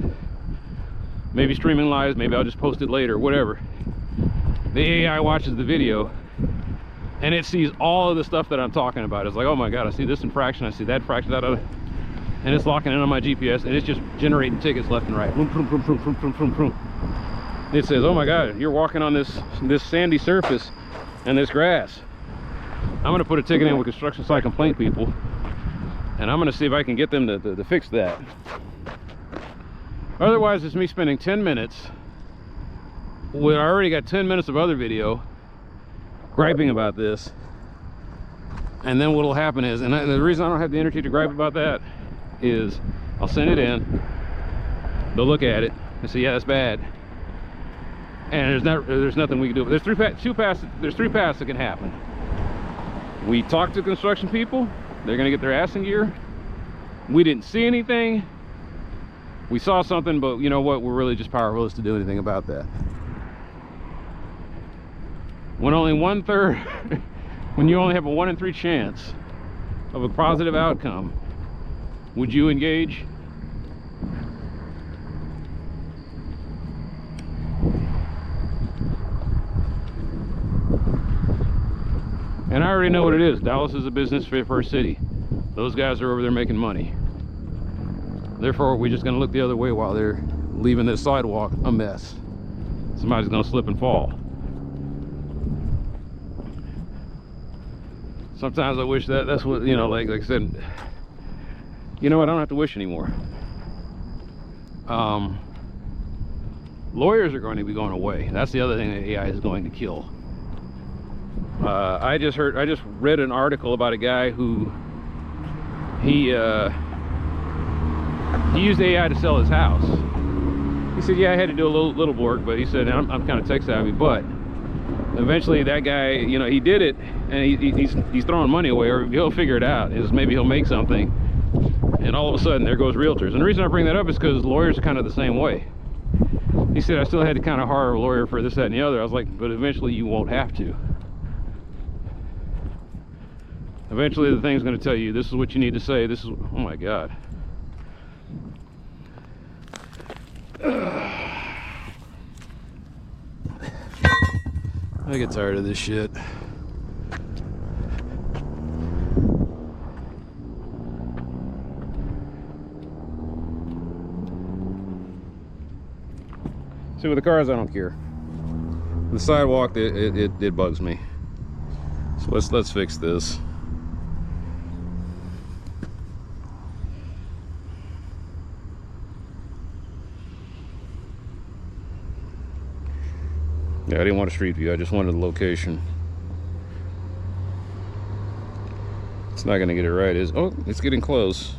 maybe streaming live, maybe I'll just post it later, whatever. The AI watches the video and it sees all of the stuff that I'm talking about. It's like, oh my god, I see this infraction, I see that infraction, and it's locking in on my GPS, and it's just generating tickets left and right. It says, oh my god, you're walking on this sandy surface and this grass. I'm going to put a ticket in with construction site complaint people, and I'm going to see if I can get them to fix that. Otherwise, it's me spending 10 minutes. I already got 10 minutes of other video griping about this, and then what'll happen is, and the reason I don't have the energy to gripe about that is I'll send it in, they'll look at it and say, yeah, that's bad, and there's nothing we can do. There's three paths that can happen. We talk to construction people, they're gonna get their ass in gear. We didn't see anything, we saw something, but you know what, we're really just powerless to do anything about that. When only 1/3, when you only have a 1 in 3 chance of a positive outcome, would you engage? And I already know what it is. Dallas is a business first city. Those guys are over there making money. Therefore, we're just gonna look the other way while they're leaving this sidewalk a mess. Somebody's gonna slip and fall. Sometimes I wish that's what, you know, like I said, you know, I don't have to wish anymore. Lawyers are going to be going away. That's the other thing that AI is going to kill. I just read an article about a guy who he used AI to sell his house. He said, yeah, I had to do a little work, but he said, I'm kind of tech savvy, but eventually that guy, you know, he did it, and he's throwing money away, or he'll figure it out. Is maybe he'll make something, and all of a sudden there goes realtors. And the reason I bring that up is because lawyers are kind of the same way. He said, I still had to kind of hire a lawyer for this, that, and the other. I was like, but eventually you won't have to. Eventually the thing's going to tell you, this is what you need to say. This is, oh my god. I get tired of this shit. See, with the cars, I don't care. The sidewalk, it bugs me. So let's fix this. Yeah, I didn't want a street view, I just wanted the location. It's not gonna get it right, is oh, it's getting close.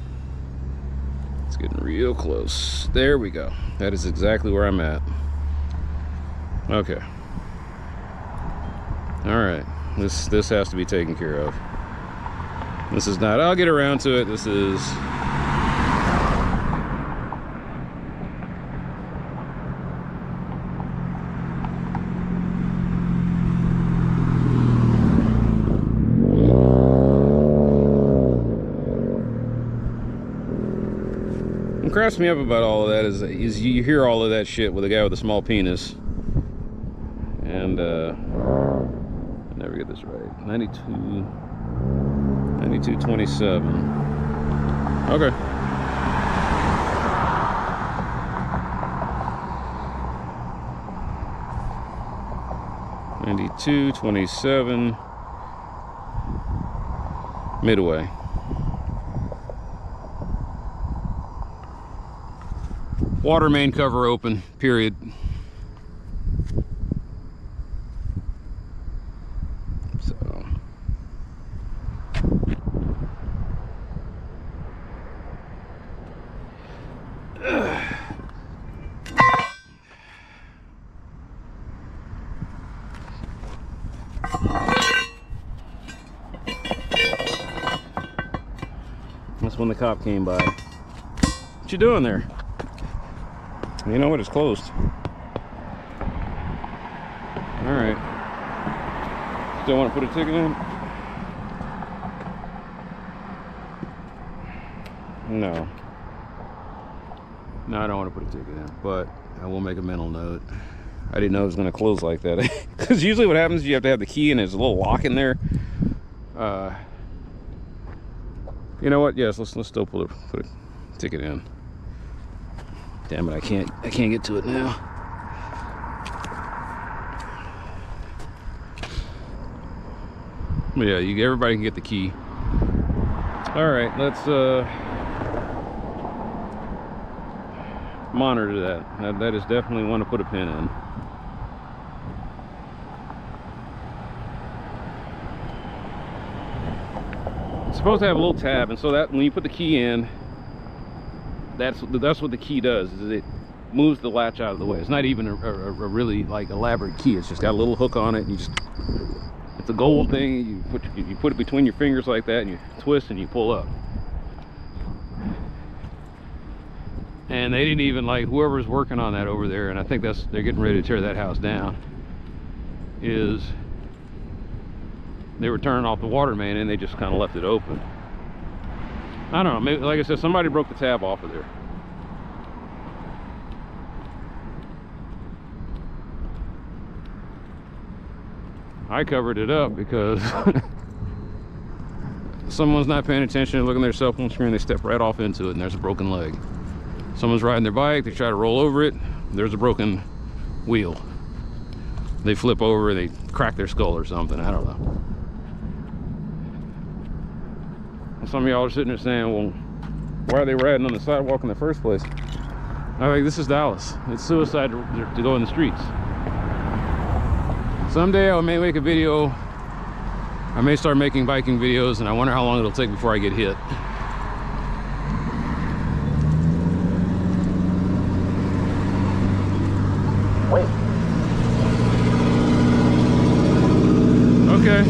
It's getting real close. There we go. That is exactly where I'm at. Okay. All right. This has to be taken care of. This is not. I'll get around to it. This is. What cracks me up about all of that is you hear all of that shit with a guy with a small penis. And I never get this right. 92.27. Okay. $92.27 Midway. Water main cover open, period. So that's when the cop came by. What you doing there? You know what? It's closed. All right. Still want to put a ticket in? No. No, I don't want to put a ticket in, but I will make a mental note. I didn't know it was going to close like that. Because usually what happens is you have to have the key and there's a little lock in there. You know what? Yes, let's still put a ticket in. Damn it, I can't get to it now. But yeah, everybody can get the key. All right, let's monitor that. That is definitely one to put a pin in. It's supposed to have a little tab, and so that when you put the key in, that's what the key does, is it moves the latch out of the way. It's not even a really like elaborate key. It's just got a little hook on it, and it's a gold thing. You put it between your fingers like that, and you twist and you pull up. And they didn't even, like, whoever's working on that over there, and I think they're getting ready to tear that house down, is they were turning off the water main and they just kind of left it open. I don't know, maybe, like I said, somebody broke the tab off of there. I covered it up because someone's not paying attention, looking at their cell phone screen, they step right off into it and there's a broken leg. Someone's riding their bike, they try to roll over it, there's a broken wheel. They flip over, they crack their skull or something, I don't know. Some of y'all are sitting there saying, well, why are they riding on the sidewalk in the first place? I'm like, this is Dallas. It's suicide to go in the streets. Someday I may make a video. I may start making biking videos, and I wonder how long it'll take before I get hit. Wait. Okay.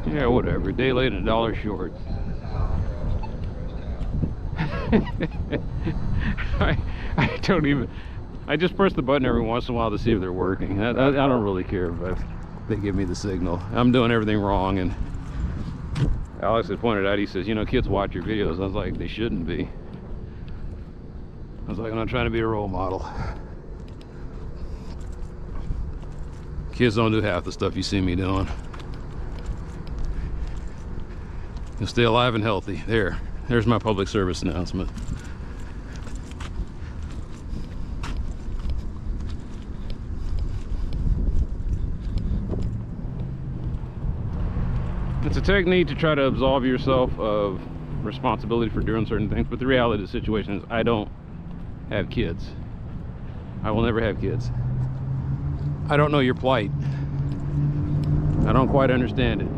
Yeah, whatever. A day late and $1 short. I don't even. I just press the button every once in a while to see if they're working. I don't really care if they give me the signal. I'm doing everything wrong, and Alex had pointed out, he says, you know, kids watch your videos. I was like, they shouldn't be. I was like, I'm not trying to be a role model. Kids don't do half the stuff you see me doing. You'll stay alive and healthy. There's my public service announcement. It's a technique to try to absolve yourself of responsibility for doing certain things, but the reality of the situation is I don't have kids. I will never have kids. I don't know your plight. I don't quite understand it.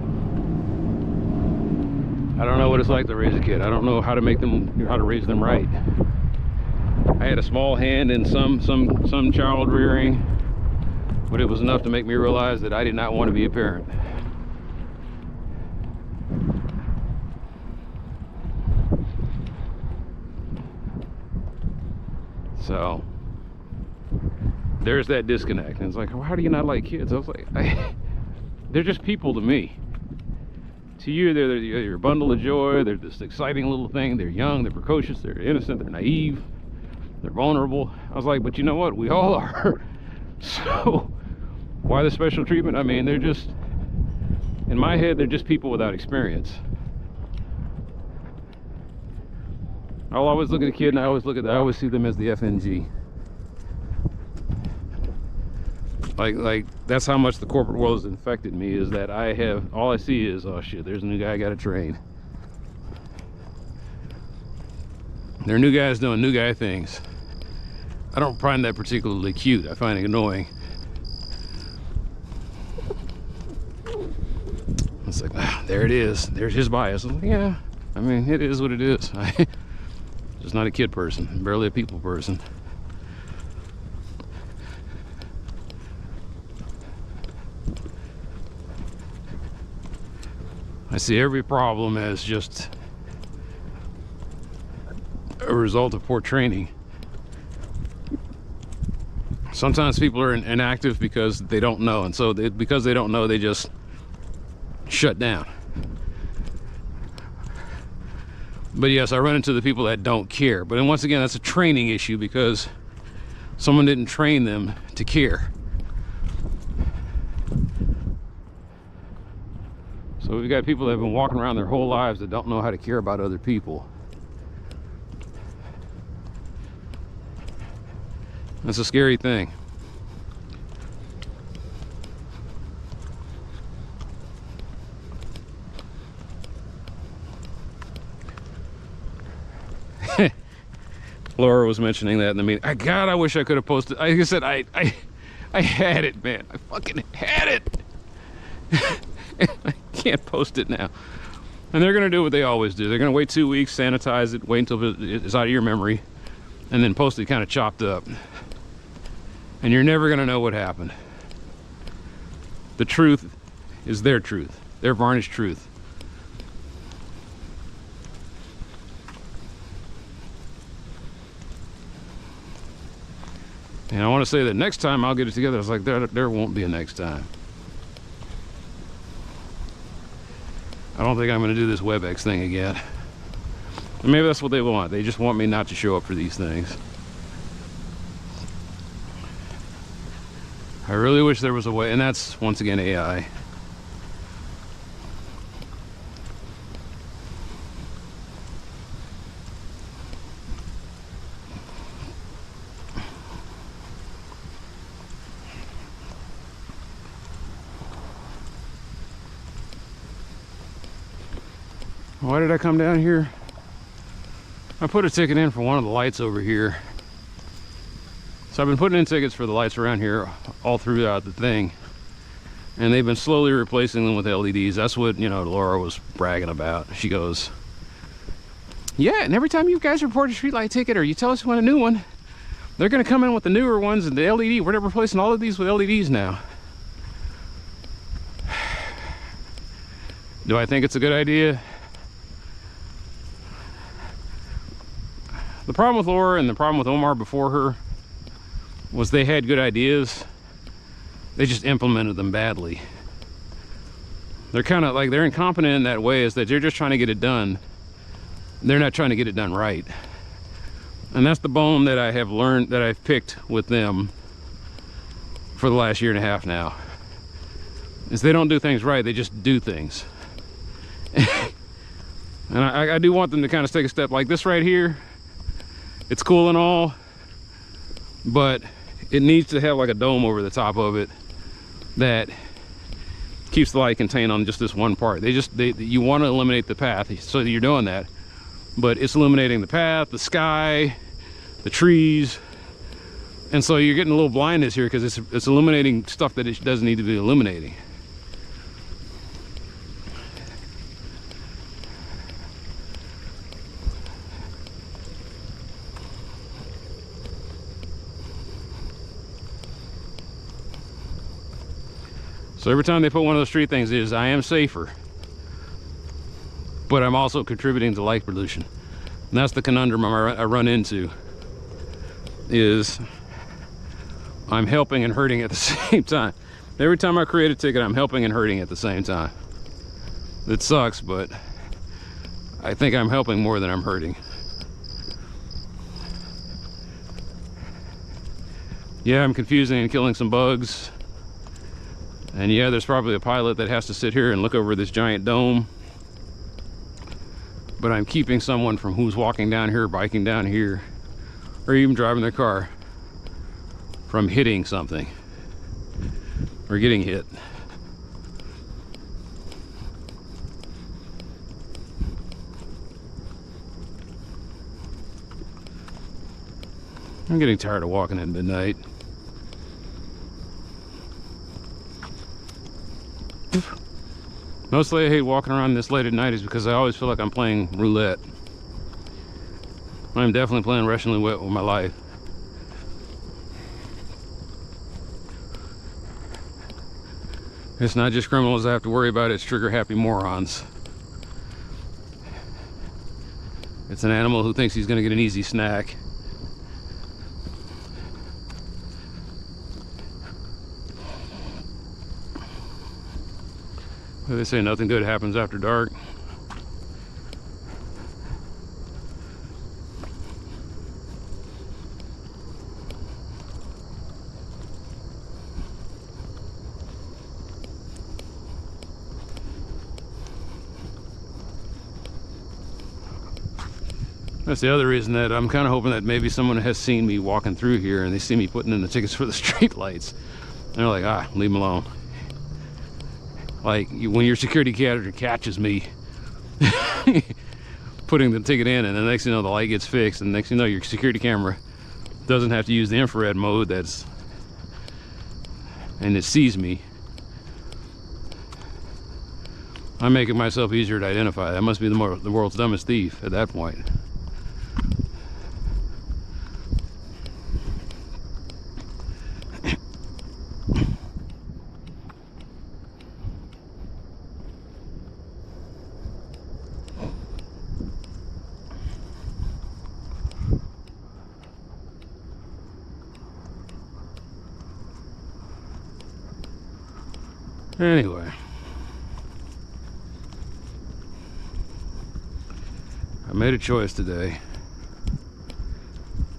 I don't know what it's like to raise a kid. I don't know how to make them, how to raise them right. I had a small hand in some child rearing, but it was enough to make me realize that I did not want to be a parent. So there's that disconnect. And it's like, well, how do you not like kids? I was like, they're just people to me. To you, they're your bundle of joy. They're this exciting little thing. They're young, they're precocious, they're innocent, they're naive, they're vulnerable. I was like, but you know what? We all are. So why the special treatment? I mean, they're just, in my head, they're just people without experience. I'll always look at a kid and I always see them as the FNG. Like that's how much the corporate world has infected me, is that all I see is, oh shit, there's a new guy I gotta train. There are new guys doing new guy things. I don't find that particularly cute. I find it annoying. It's like, there it is. There's his bias. I'm like, yeah, I mean, it is what it is. Just not a kid person, barely a people person. I see every problem as just a result of poor training. Sometimes people are inactive because they don't know, and so because they don't know, they just shut down. But yes, I run into the people that don't care. But then once again, that's a training issue because someone didn't train them to care. So we've got people that have been walking around their whole lives that don't know how to care about other people. That's a scary thing. Laura was mentioning that in the meeting. God, I wish I could have posted. Like I said, I had it, man. I fucking had it. I can't post it now. And they're gonna do what they always do. They're gonna wait 2 weeks, sanitize it, wait until it's out of your memory, and then post it kind of chopped up. And you're never gonna know what happened. The truth is their truth, their varnished truth. And I want to say that next time I'll get it together. I was like, there won't be a next time. I don't think I'm going to do this WebEx thing again. And maybe that's what they want. They just want me not to show up for these things. I really wish there was a way, and that's once again AI. Why did I come down here? I put a ticket in for one of the lights over here. So I've been putting in tickets for the lights around here all throughout the thing. And they've been slowly replacing them with LEDs. That's what, you know, Laura was bragging about. She goes, yeah, and every time you guys report a streetlight ticket or you tell us you want a new one, they're gonna come in with the newer ones and the LED. We're replacing all of these with LEDs now. Do I think it's a good idea? The problem with Laura and the problem with Omar before her was they had good ideas. They just implemented them badly. They're kind of like, they're incompetent in that way, is that they're just trying to get it done. They're not trying to get it done right. And that's the bone that I have learned, that I've picked with them for the last year and a half now. Is they don't do things right, they just do things. And I do want them to kind of take a step like this right here. It's cool and all, but it needs to have like a dome over the top of it that keeps the light contained on just this one part. You want to eliminate the path, so you're doing that, but it's illuminating the path, the sky, the trees, and so you're getting a little blindness here because it's illuminating stuff that it doesn't need to be illuminating. So every time they put one of those street things is, I am safer, but I'm also contributing to light pollution. And that's the conundrum I run into, is I'm helping and hurting at the same time. Every time I create a ticket, I'm helping and hurting at the same time. It sucks, but I think I'm helping more than I'm hurting. Yeah, I'm confusing and killing some bugs. And yeah, there's probably a pilot that has to sit here and look over this giant dome. But I'm keeping someone from who's walking down here, biking down here, or even driving their car from hitting something or getting hit. I'm getting tired of walking at midnight. Mostly I hate walking around this late at night is because I always feel like I'm playing roulette. I'm definitely playing Russian roulette with my life. It's not just criminals I have to worry about, it's trigger happy morons. It's an animal who thinks he's going to get an easy snack. They say nothing good happens after dark. That's the other reason that I'm kind of hoping that maybe someone has seen me walking through here and they see me putting in the tickets for the street lights. And they're like, ah, leave them alone. Like when your security catches me putting the ticket in, and the next thing you know the light gets fixed, and the next thing you know your security camera doesn't have to use the infrared mode and it sees me. I'm making myself easier to identify. That must be the world's dumbest thief at that point. Anyway, I made a choice today.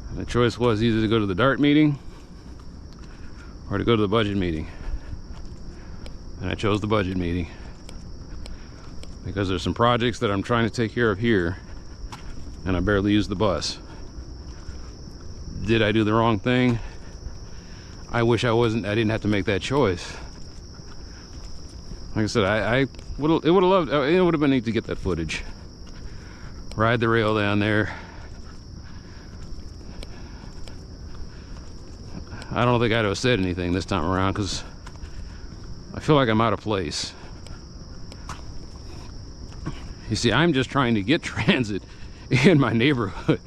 And the choice was either to go to the DART meeting or to go to the budget meeting. And I chose the budget meeting because there's some projects that I'm trying to take care of here and I barely use the bus. Did I do the wrong thing? I wish I didn't have to make that choice. Like I said, it would have been neat to get that footage. Ride the rail down there. I don't think I'd have said anything this time around because I feel like I'm out of place. You see, I'm just trying to get transit in my neighborhood.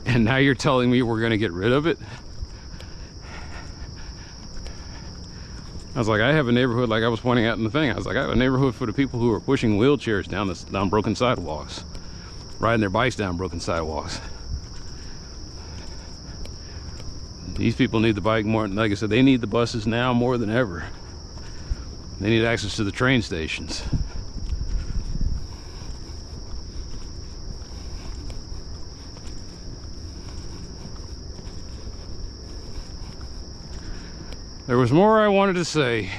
And now you're telling me we're going to get rid of it? I was like, I have a neighborhood, like I was pointing out in the thing, I was like, I have a neighborhood for the people who are pushing wheelchairs down broken sidewalks, riding their bikes down broken sidewalks. These people need the bike more, like I said, they need the buses now more than ever. They need access to the train stations. There was more I wanted to say,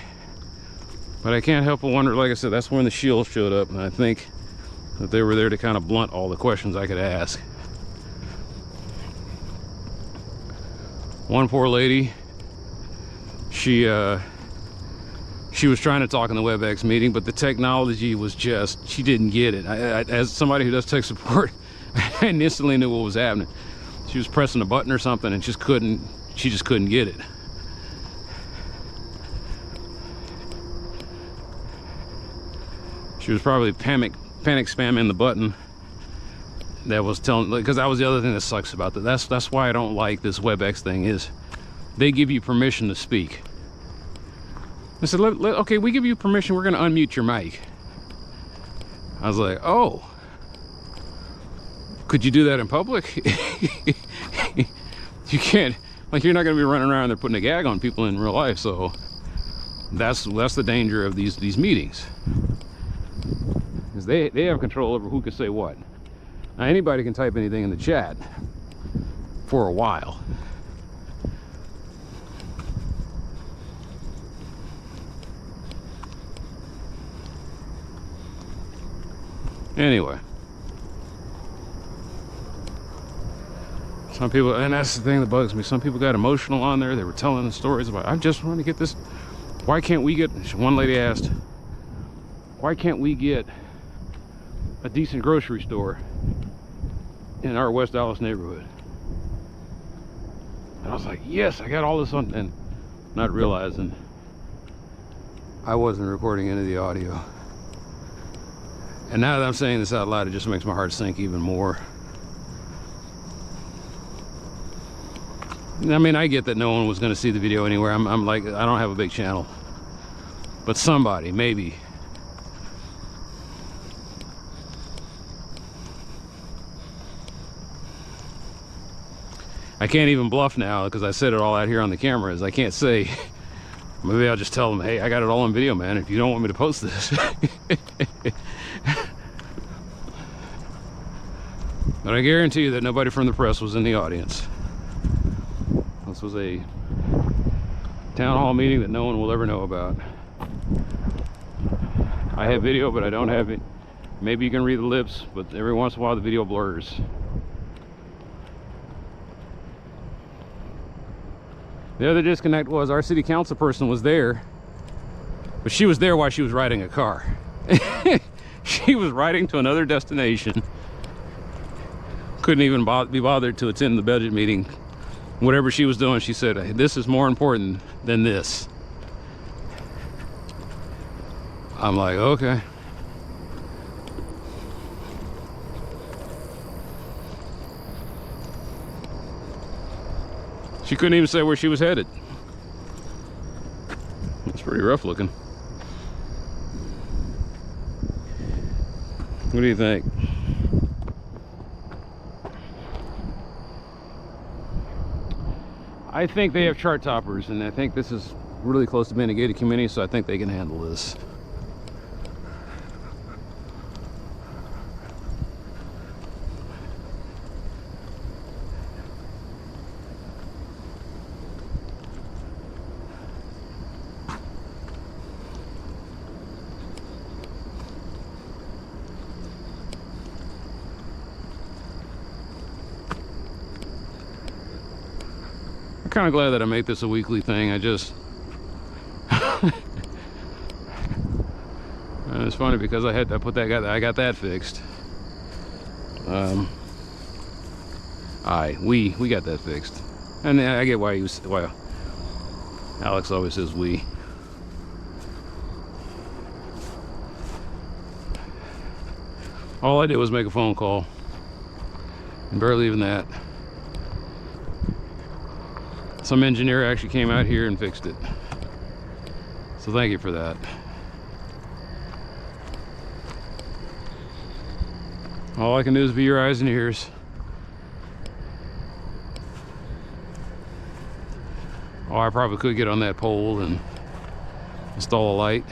but I can't help but wonder, like I said, that's when the shield showed up, and I think that they were there to kind of blunt all the questions I could ask. One poor lady, she she was trying to talk in the WebEx meeting, but the technology was just, she didn't get it. As somebody who does tech support, I instantly knew what was happening. She was pressing a button or something and she just couldn't get it. She was probably panic spamming the button that was telling, because that was the other thing that sucks about that. That's why I don't like this WebEx thing, is they give you permission to speak. I said, okay, we give you permission, we're going to unmute your mic. I was like, oh, could you do that in public? You can't, like, you're not going to be running around there putting a gag on people in real life. So that's the danger of these meetings, because they have control over who can say what. Now, anybody can type anything in the chat for a while. Anyway, some people, and that's the thing that bugs me, some people got emotional on there. They were telling the stories about, I just want to get this. Why can't we get, one lady asked, why can't we get a decent grocery store in our West Dallas neighborhood? And I was like, yes, I got all this on, and not realizing I wasn't recording any of the audio. And now that I'm saying this out loud, it just makes my heart sink even more. I mean, I get that no one was going to see the video anywhere. I'm like, I don't have a big channel, but somebody, maybe. I can't even bluff now because I said it all out here on the cameras. I can't say, maybe I'll just tell them, hey, I got it all on video, man, if you don't want me to post this. But I guarantee you that nobody from the press was in the audience. This was a town hall meeting that no one will ever know about. I have video, but I don't have it. Maybe you can read the lips, but every once in a while the video blurs. The other disconnect was our city council person was there, but she was there while she was riding a car. She was riding to another destination. Couldn't even be bothered to attend the budget meeting. Whatever she was doing, she said, this is more important than this. I'm like, okay. She couldn't even say where she was headed. It's pretty rough looking. What do you think? I think they have chart toppers, and I think this is really close to being a gated community, so I think they can handle this. Kind of glad that I make this a weekly thing. I just and it's funny because I got that fixed. We got that fixed, and I get why Alex always says we. All I did was make a phone call, and barely even that. Some engineer actually came out here and fixed it. So thank you for that. All I can do is be your eyes and ears. Oh, I probably could get on that pole and install a light.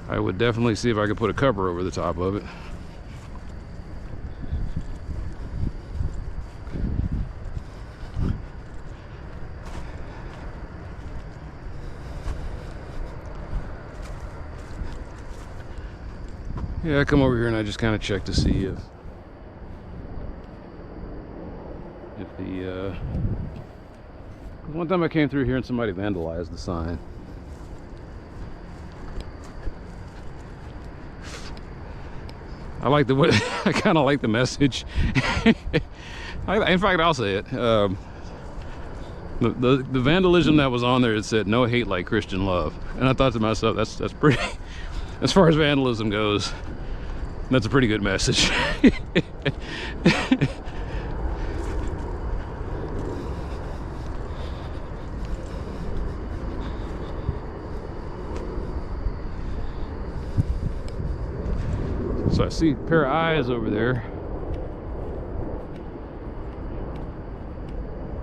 I would definitely see if I could put a cover over the top of it. Yeah, I come over here and I just kind of check to see if One time I came through here and somebody vandalized the sign. I like the what I kind of like the message. In fact, I'll say it. The vandalism that was on there, it said "No hate like Christian love," and I thought to myself, that's pretty. As far as vandalism goes, that's a pretty good message. So I see a pair of eyes over there.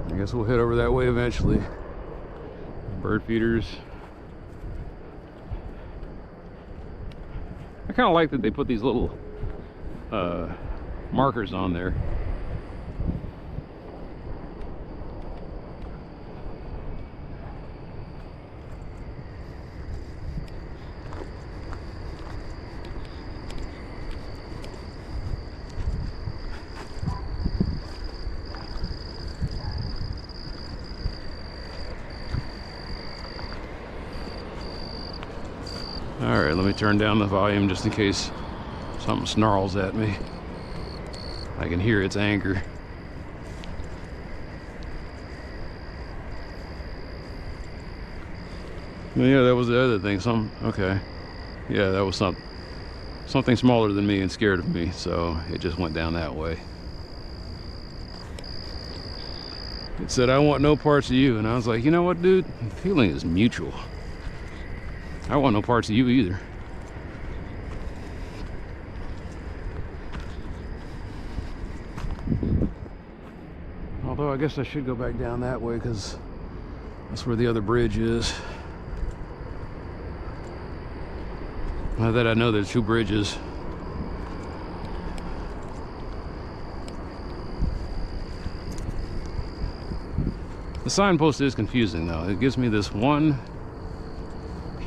I guess we'll head over that way eventually. Bird feeders. I kind of like that they put these little markers on there. All right, let me turn down the volume just in case something snarls at me. I can hear its anger. Yeah, that was the other thing. Okay. Yeah, that was something smaller than me and scared of me, so it just went down that way. It said, "I want no parts of you," and I was like, you know what, dude? The feeling is mutual. I want no parts of you either. Although I guess I should go back down that way because that's where the other bridge is. Now that I know there's two bridges. The signpost is confusing though. It gives me this one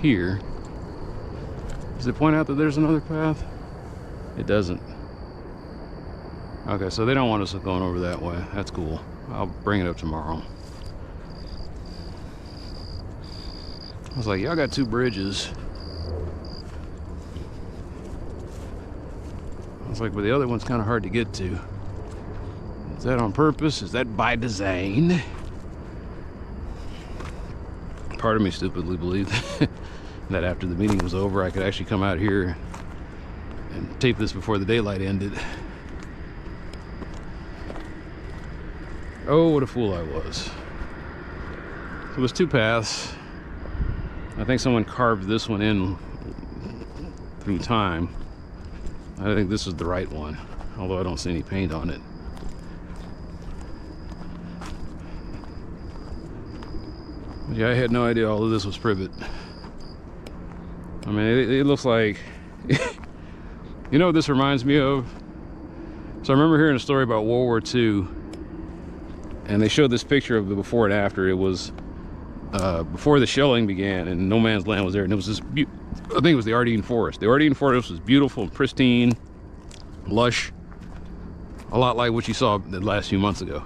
here. Does it point out that there's another path? It doesn't. Okay, so they don't want us going over that way. That's cool. I'll bring it up tomorrow. I was like, y'all got two bridges. I was like, but the other one's kind of hard to get to. Is that on purpose? Is that by design? Part of me stupidly believed that after the meeting was over, I could actually come out here and tape this before the daylight ended. Oh, what a fool I was. So there's two paths. I think someone carved this one in through time. I think this is the right one, although I don't see any paint on it. Yeah, I had no idea all of this was privet. I mean, it looks like... You know what this reminds me of? So I remember hearing a story about World War II, and they showed this picture of the before and after. It was before the shelling began, and no man's land was there, and it was this... I think it was the Ardennes Forest. The Ardennes Forest was beautiful and pristine, lush, a lot like what you saw the last few months ago.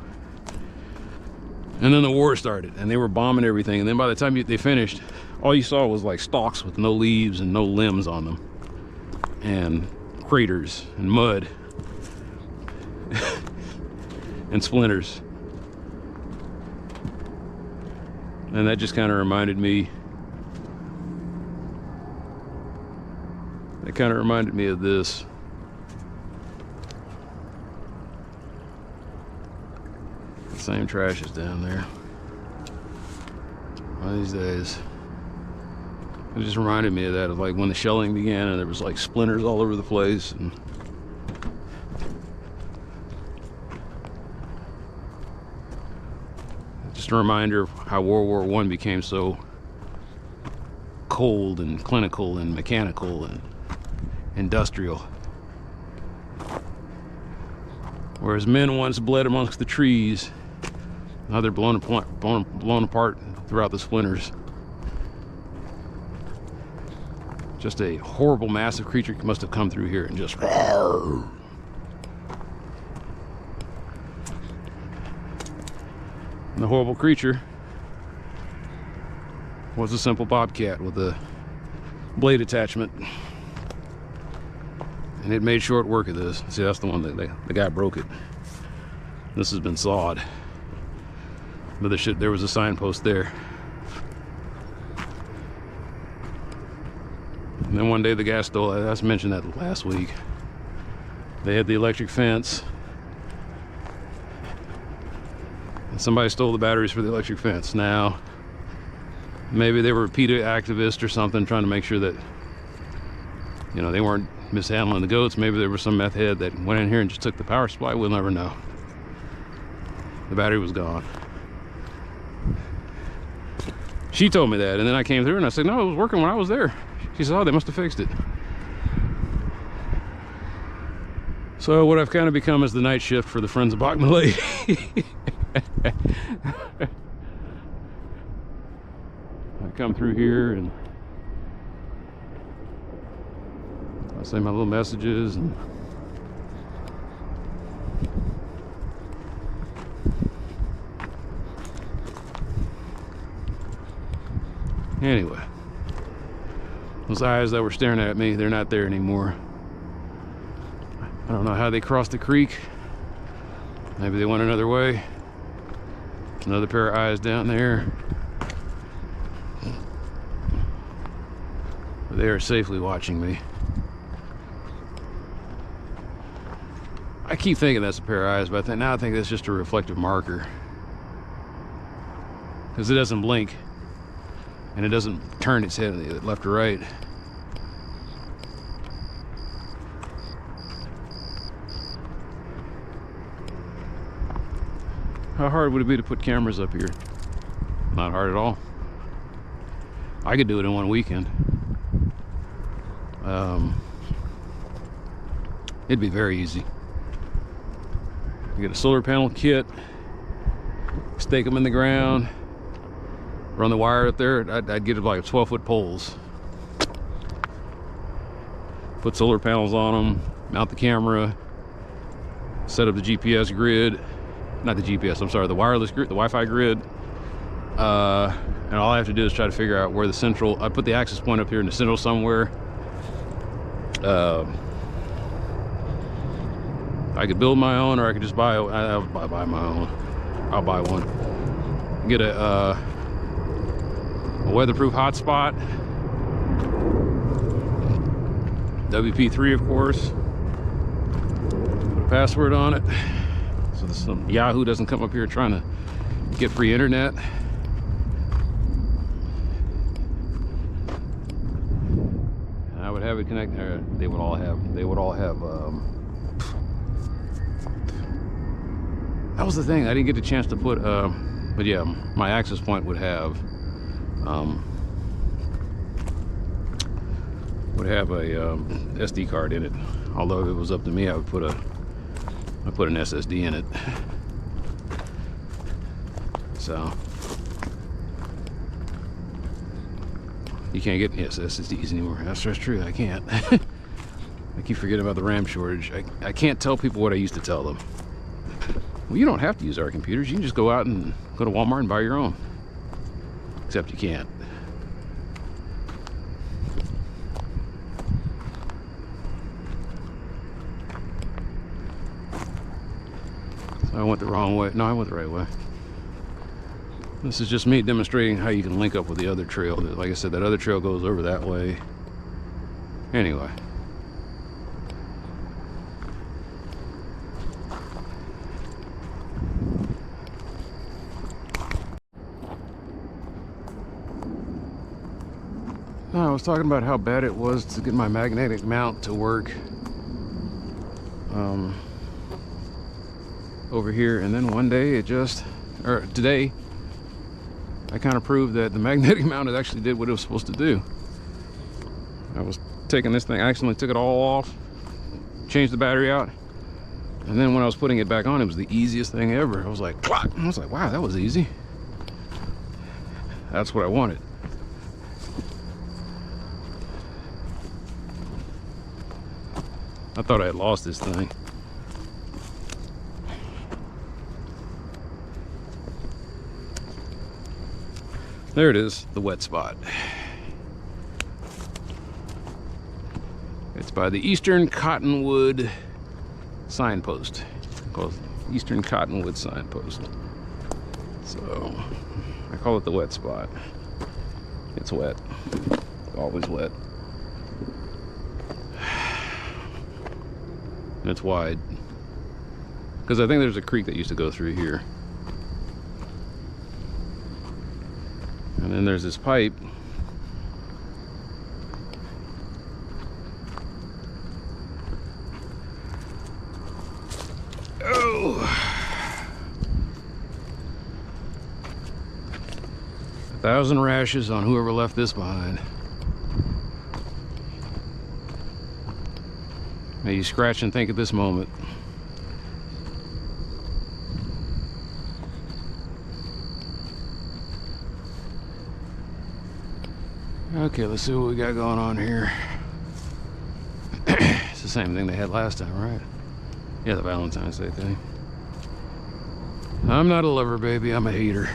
And then the war started, and they were bombing everything. And then by the time they finished, all you saw was like stalks with no leaves and no limbs on them, and craters and mud and splinters. And that just kind of reminded me. It kind of reminded me of this. The same trash is down there. One of these days. It just reminded me of that, of like when the shelling began and there was like splinters all over the place. And just a reminder of how World War I became so cold and clinical and mechanical and industrial. Whereas men once bled amongst the trees, now they're blown apart throughout the splinters. Just a horrible, massive creature must have come through here and just... And the horrible creature was a simple bobcat with a blade attachment, and it made short work of this. See, that's the one that the guy broke it. This has been sawed, but there was a signpost there. And then one day the guy stole it. I mentioned that last week. They had the electric fence, and somebody stole the batteries for the electric fence. Now, maybe they were a PETA activist or something, trying to make sure that, you know, they weren't mishandling the goats. Maybe there was some meth head that went in here and just took the power supply. We'll never know. The battery was gone. She told me that, and then I came through and I said, no, it was working when I was there. She said, oh, they must have fixed it. So what I've kind of become is the night shift for the Friends of Bachman lady. I come through here and I say my little messages, and anyway, those eyes that were staring at me, they're not there anymore. I don't know how they crossed the creek. Maybe they went another way. Another pair of eyes down there. They are safely watching me. I keep thinking that's a pair of eyes, but now I think that's just a reflective marker, because it doesn't blink and it doesn't turn its head left or right. How hard would it be to put cameras up here? Not hard at all. I could do it in one weekend. It'd be very easy. You get a solar panel kit, stake them in the ground, run the wire up there. I'd get like 12-foot poles, put solar panels on them, mount the camera, set up the GPS grid. Not the GPS, I'm sorry, the wireless grid, the Wi-Fi grid. And all I have to do is try to figure out where the central, I put the access point up here in the central somewhere. I could build my own, or I could just buy my own. I'll buy one. Get a weatherproof hotspot. WP3, of course. Put a password on it, so some Yahoo doesn't come up here trying to get free internet. And I would have it connect. They would all have. That was the thing. I didn't get the chance to put. But yeah, my access point would have. Would have a SD card in it. Although if it was up to me, I would put an SSD in it. So you can't get SSDs anymore. That's true. I can't. I keep forgetting about the RAM shortage. I can't tell people what I used to tell them. Well, you don't have to use our computers. You can just go out and go to Walmart and buy your own. Except you can't. I went the wrong way. No, I went the right way. This is just me demonstrating how you can link up with the other trail. Like I said, that other trail goes over that way. Anyway. No, I was talking about how bad it was to get my magnetic mount to work. Over here, and then one day today I kind of proved that the magnetic mount actually did what it was supposed to do. I was taking this thing, I accidentally took it all off, changed the battery out, and then when I was putting it back on, it was the easiest thing ever. I was like, clock! I was like, wow, that was easy. That's what I wanted. I thought I had lost this thing. There it is, the wet spot. It's by the Eastern Cottonwood signpost. Called Eastern Cottonwood signpost. So I call it the wet spot. It's wet. It's always wet. And it's wide. Because I think there's a creek that used to go through here. And then there's this pipe. Oh! 1,000 rashes on whoever left this behind. May you scratch and think at this moment. Okay, let's see what we got going on here. It's the same thing they had last time, right? Yeah, the Valentine's Day thing. I'm not a lover, baby. I'm a hater.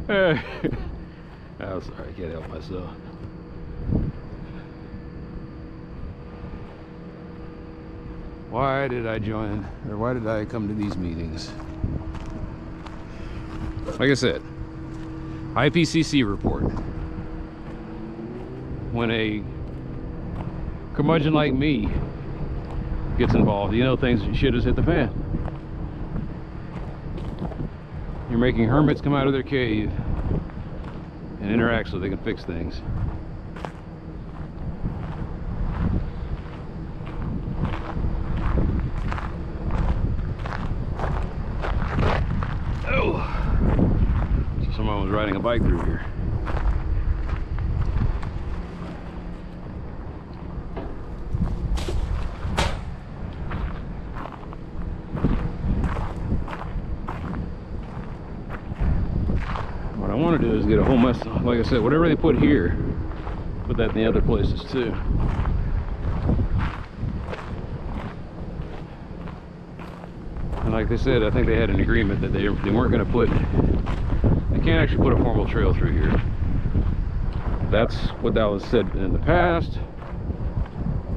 I'm sorry, I can't help myself. Why did I join, or why did I come to these meetings? Like I said, IPCC report. When a curmudgeon like me gets involved, you know shit has hit the fan. You're making hermits come out of their cave and interact so they can fix things. Oh! Someone was riding a bike through here. What I want to do is get a whole mess, like I said, whatever they put here, put that in the other places too. And like they said, I think they had an agreement that they weren't going to put, they can't actually put a formal trail through here. That's what Dallas said in the past.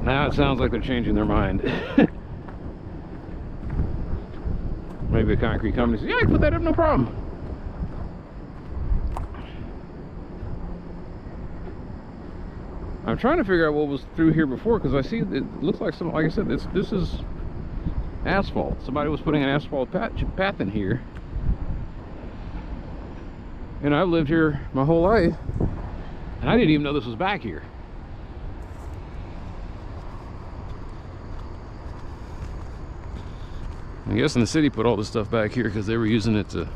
Now it sounds like they're changing their mind. Maybe a concrete company says, yeah, I can put that up, no problem. I'm trying to figure out what was through here before, because I see it looks like some, like I said, this is asphalt. Somebody was putting an asphalt path in here. And I've lived here my whole life, and I didn't even know this was back here. I'm guessing the city put all this stuff back here because they were using it to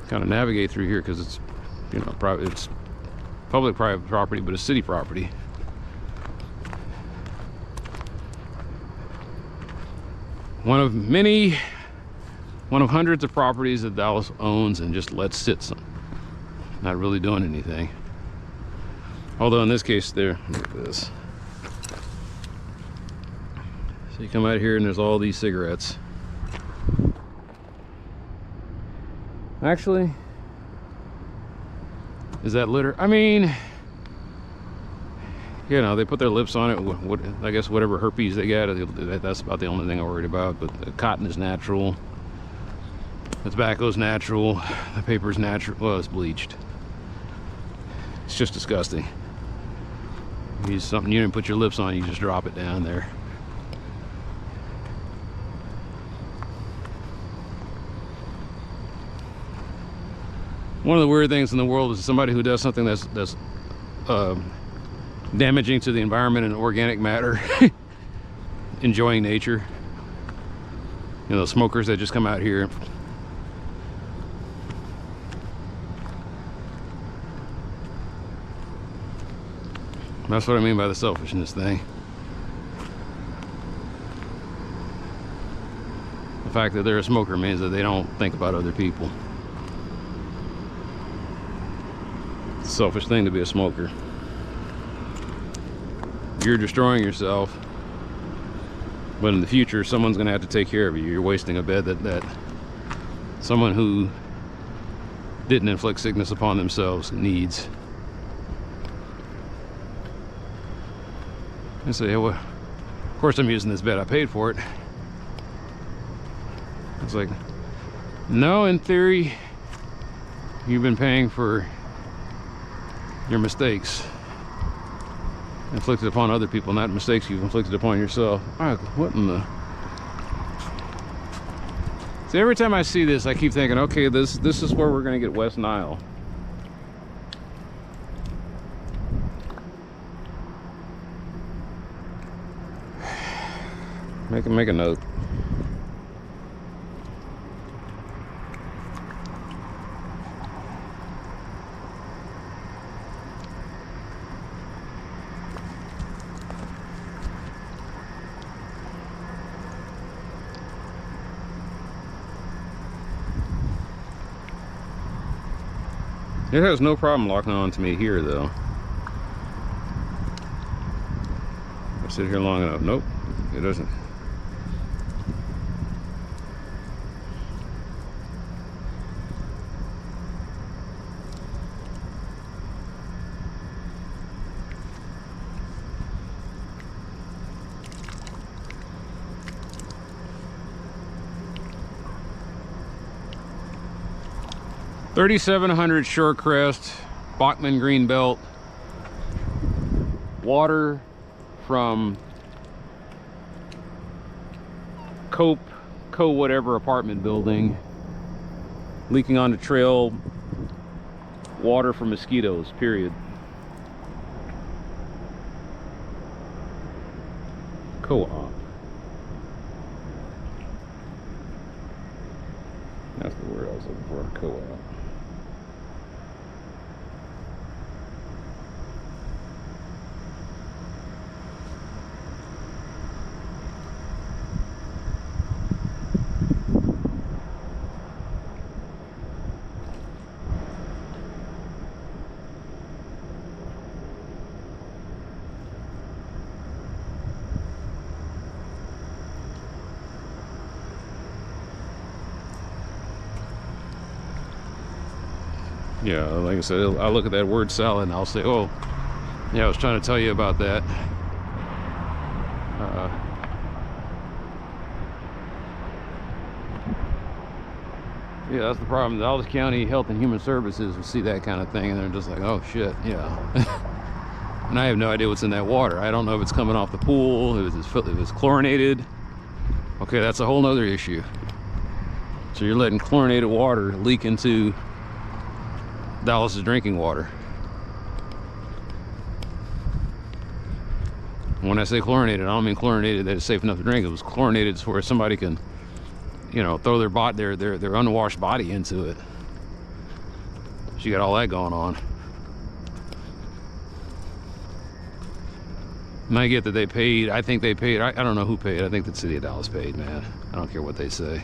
kind of navigate through here, because it's, you know, it's public-private property, but it's city property. One of hundreds of properties that Dallas owns and just lets sit some. Not really doing anything. Although in this case, look at this. So you come out here and there's all these cigarettes. Actually, is that litter? I mean, you know, they put their lips on it. I guess whatever herpes they got, that's about the only thing I'm worried about. But the cotton is natural. The tobacco's natural. The paper's natural. Well, it's bleached. It's just disgusting. You use something you didn't put your lips on, you just drop it down there. One of the weird things in the world is somebody who does something that's damaging to the environment and organic matter, enjoying nature. You know, smokers that just come out here. That's what I mean by the selfishness thing. The fact that they're a smoker means that they don't think about other people. It's a selfish thing to be a smoker. You're destroying yourself But in the future, someone's going to have to take care of you. You're wasting a bed that someone who didn't inflict sickness upon themselves needs. I say, yeah, well, of course I'm using this bed. I paid for it. It's like, no, in theory, you've been paying for your mistakes inflicted upon other people, not mistakes you've inflicted upon yourself. Alright, what in the... See, every time I see this, I keep thinking, okay, this is where we're gonna get West Nile. Make a note. It has no problem locking on to me here, though. I sit here long enough. Nope, it doesn't. $3,700 short crest, Bachman green belt, water from Co whatever apartment building, leaking on the trail, water from mosquitoes, period. Co-op. That's the word I was looking for, co-op. Yeah, like I said, I'll look at that word salad and I'll say, oh, yeah, I was trying to tell you about that. Yeah, that's the problem. The Dallas County Health and Human Services will see that kind of thing and they're just like, oh shit, yeah. And I have no idea what's in that water. I don't know if it's coming off the pool, if it's chlorinated. Okay, that's a whole nother issue. So you're letting chlorinated water leak into Dallas's drinking water. When I say chlorinated, I don't mean chlorinated that it's safe enough to drink. It was chlorinated where somebody can, you know, throw their unwashed body into it. So you got all that going on. And I get that they paid. I think they paid. I don't know who paid. I think the city of Dallas paid, man. I don't care what they say.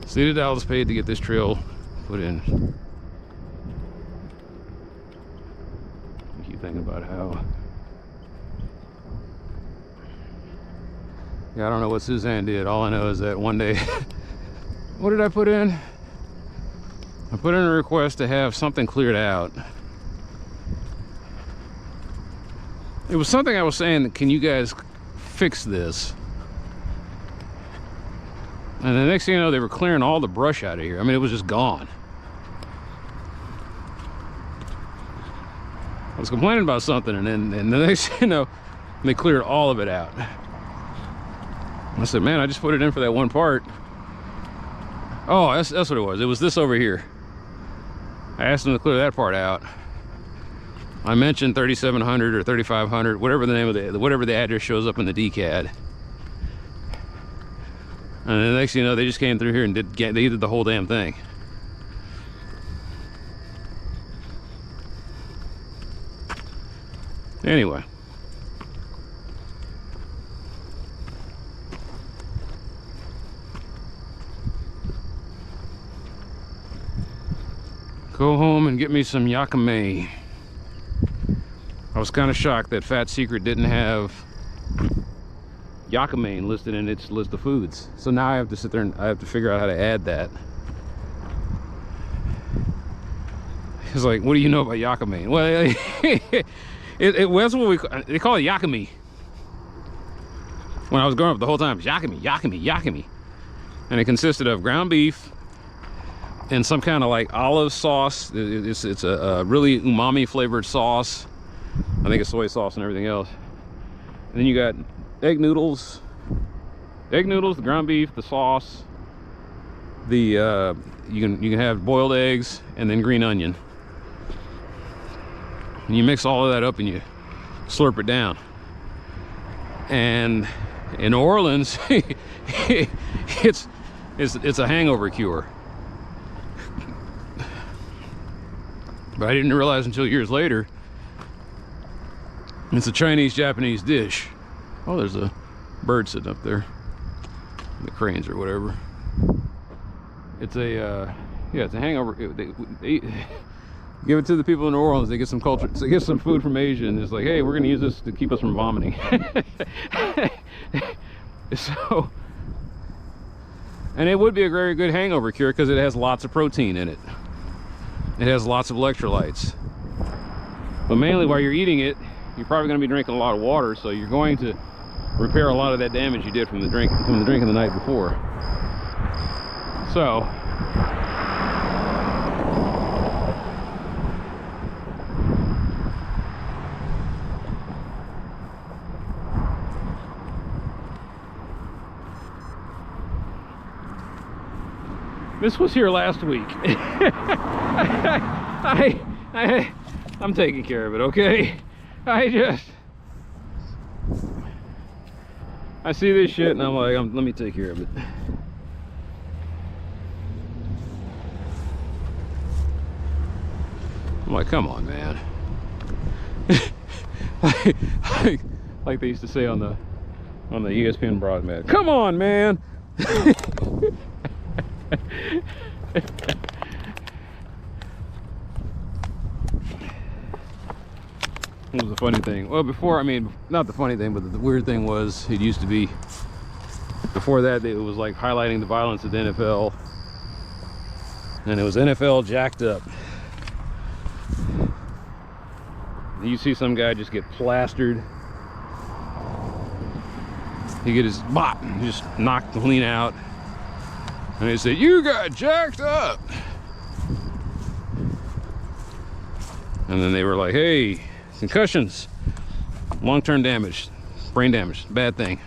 City of Dallas paid to get this trail put in. I keep thinking about how. Yeah, I don't know what Suzanne did. All I know is that one day, what did I put in? I put in a request to have something cleared out. It was something I was saying, can you guys fix this? And the next thing you know, they were clearing all the brush out of here. I mean, it was just gone. I was complaining about something, and the next thing you know, they cleared all of it out. I said, man, I just put it in for that one part. Oh, that's what it was. It was this over here. I asked them to clear that part out. I mentioned 3,700 or 3,500, whatever the name of whatever the address shows up in the DCAD. And the next thing you know, they just came through here and they did the whole damn thing. Anyway. Go home and get me some yakame. was kind of shocked that Fat Secret didn't have Yakimane listed in its list of foods. So now I have to sit there and I have to figure out how to add that. It's like, what do you know about Yakimane? Well, that's what they call it, Yakimi. When I was growing up, the whole time, Yakimi. And it consisted of ground beef and some kind of like olive sauce. It's a really umami flavored sauce. I think it's soy sauce and everything else. And then you got egg noodles, the ground beef, the sauce. You can have boiled eggs and then green onion. And you mix all of that up and you slurp it down. And in New Orleans, it's a hangover cure. But I didn't realize until years later, it's a Chinese-Japanese dish. Oh, there's a bird sitting up there. The cranes or whatever. It's a, yeah, it's a hangover. They give it to the people in New Orleans. They get some culture. They get some food from Asia, and it's like, hey, we're going to use this to keep us from vomiting. So, and it would be a very good hangover cure because it has lots of protein in it. It has lots of electrolytes. But mainly while you're eating it, you're probably going to be drinking a lot of water, so you're going to repair a lot of that damage you did from the drinking the night before. So, this was here last week. I'm taking care of it, okay? I see this shit and I'm like, let me take care of it. I'm like, come on, man. like they used to say on the ESPN broadcast, come on, man. It was the funny thing. Well, before, I mean, not the funny thing, but the weird thing was, it used to be, before that, it was like highlighting the violence of the NFL. And it was NFL jacked up. You see some guy just get plastered. He get his bot, just knocked clean out. And they said, you got jacked up. And then they were like, hey, concussions, long-term damage, brain damage, bad thing.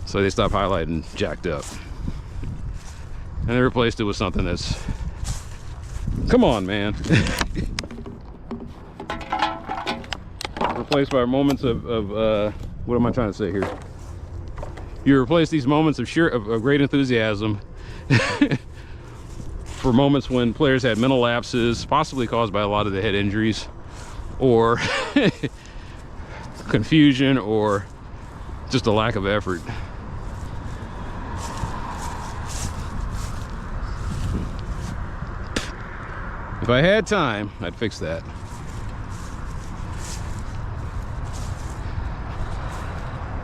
So they stopped highlighting jacked up. And they replaced it with something that's, come on, man. Replaced by moments of what am I trying to say here? You replace these moments of great enthusiasm for moments when players had mental lapses, possibly caused by a lot of the head injuries, or confusion, or just a lack of effort. If I had time, I'd fix that.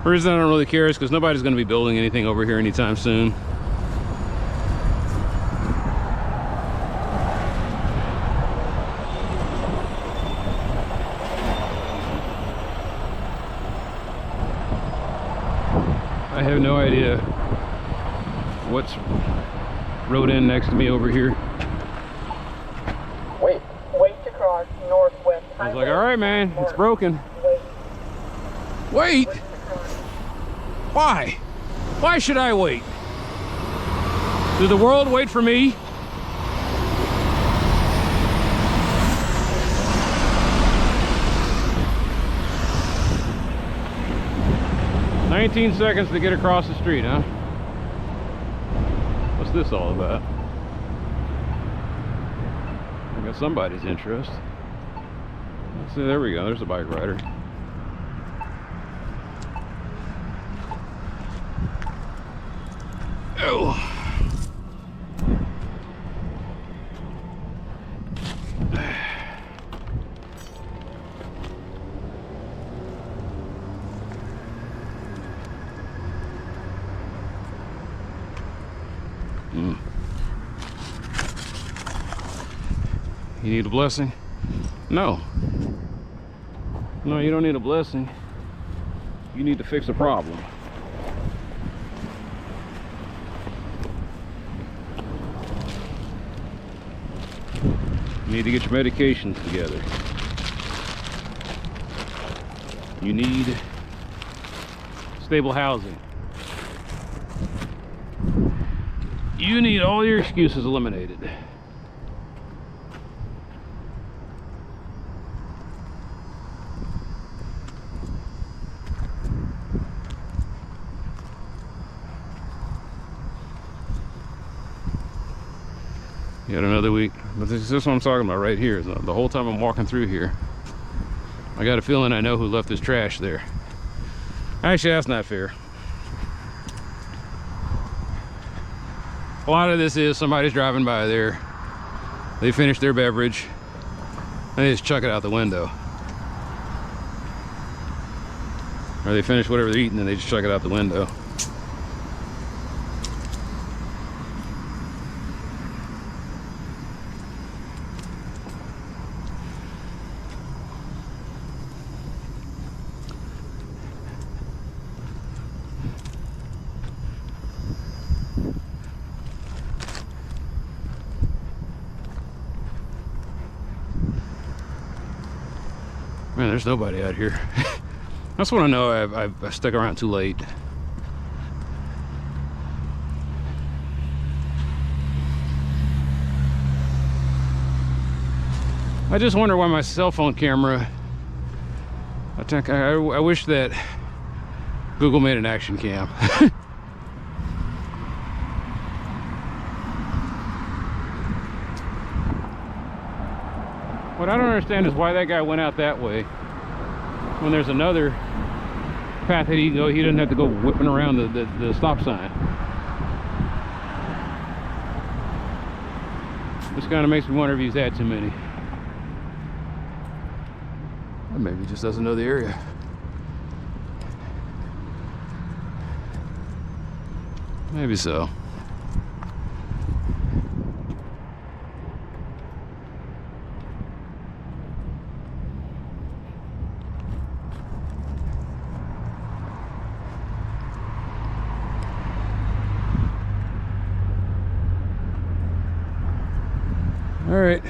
The reason I don't really care is because nobody's going to be building anything over here anytime soon. I have no idea what's rode in next to me over here. Wait to cross northwest. I was like, all right, man, it's broken. Wait? Why? Why should I wait? Did the world wait for me? "19 seconds to get across the street, huh? What's this all about? I got somebody's interest. Let's see, there we go, there's a bike rider. Oh. You need a blessing? No. No, you don't need a blessing. You need to fix a problem. You need to get your medications together. You need stable housing. You need all your excuses eliminated. Yet another week. But this is what I'm talking about right here. The whole time I'm walking through here, I got a feeling I know who left his trash there. Actually, that's not fair. A lot of this is somebody's driving by there, they finish their beverage, and they just chuck it out the window. Or they finish whatever they're eating and they just chuck it out the window. Man, there's nobody out here. That's when I know I've stuck around too late. I just wonder why my cell phone camera, I wish that Google made an action cam. What I don't understand is why that guy went out that way when there's another path that he can go. He doesn't have to go whipping around the stop sign. This kind of makes me wonder if he's had too many. Or maybe he just doesn't know the area. Maybe so. All right.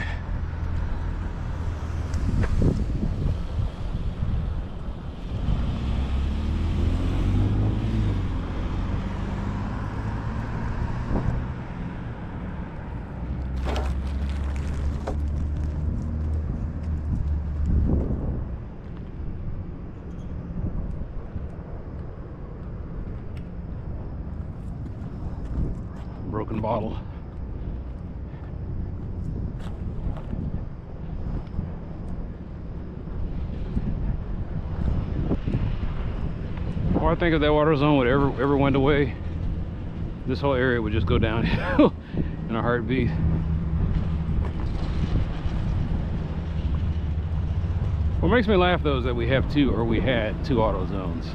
Broken bottle. Or I think if that water zone would ever went away, this whole area would just go downhill in a heartbeat. What makes me laugh though is that we had two auto zones.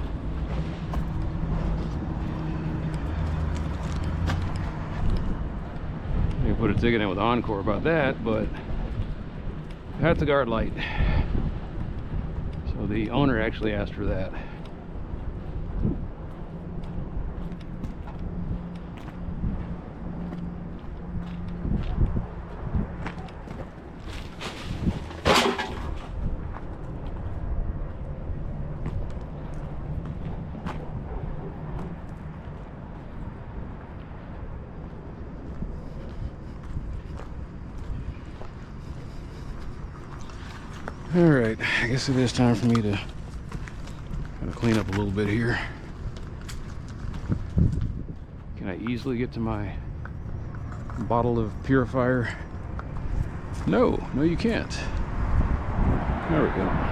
You can put a ticket in with Encore about that, but that's a guard light. So the owner actually asked for that. All right, I guess it is time for me to kind of clean up a little bit here. Can I easily get to my bottle of purifier? No, you can't. There we go.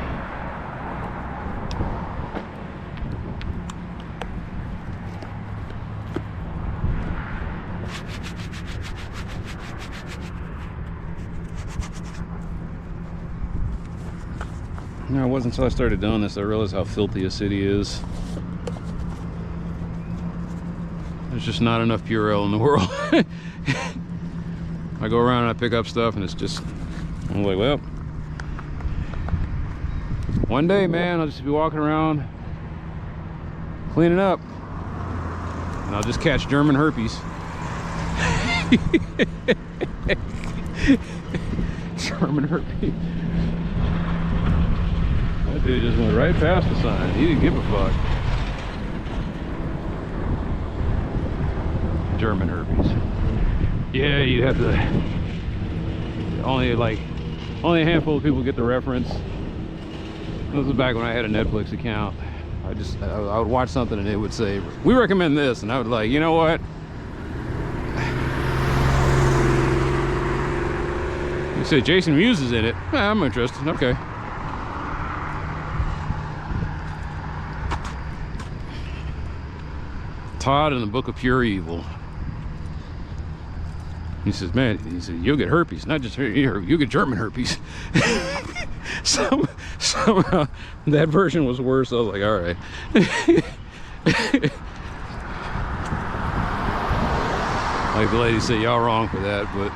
No, it wasn't until I started doing this I realized how filthy a city is. There's just not enough Purell in the world. I go around and I pick up stuff and it's just I'm like, well, one day, man, I'll just be walking around cleaning up, and I'll just catch German herpes. German herpes. That dude just went right past the sign. He didn't give a fuck. German herpes. Yeah, you have to. Only a handful of people get the reference. This was back when I had a Netflix account. I would watch something and it would say, "We recommend this," and I would like, you know what? You say Jason Mewes is in it. I'm interested. Okay. Todd in the Book of Pure Evil. He says, man, he said, you'll get herpes, not just you'll get German herpes. Somehow that version was worse. I was like, all right. Like the lady said, y'all wrong for that, but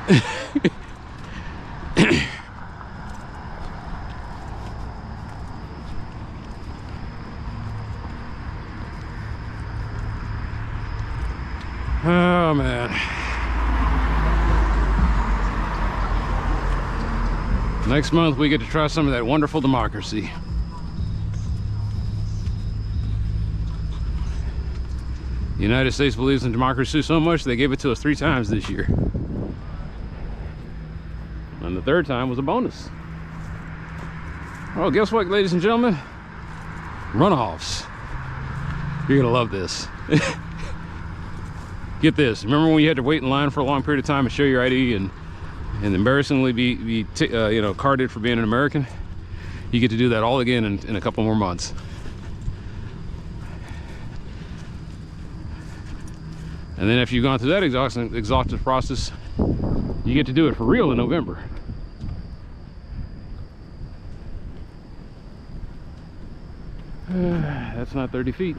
oh man. Next month we get to try some of that wonderful democracy. The United States believes in democracy so much they gave it to us 3 times this year. And the 3rd time was a bonus. Oh, guess what, ladies and gentlemen? Runoffs. You're gonna love this. Get this. Remember when you had to wait in line for a long period of time and show your ID and embarrassingly be you know, carded for being an American? You get to do that all again in a couple more months. And then after you've gone through that exhaustive process, you get to do it for real in November. That's not 30 feet.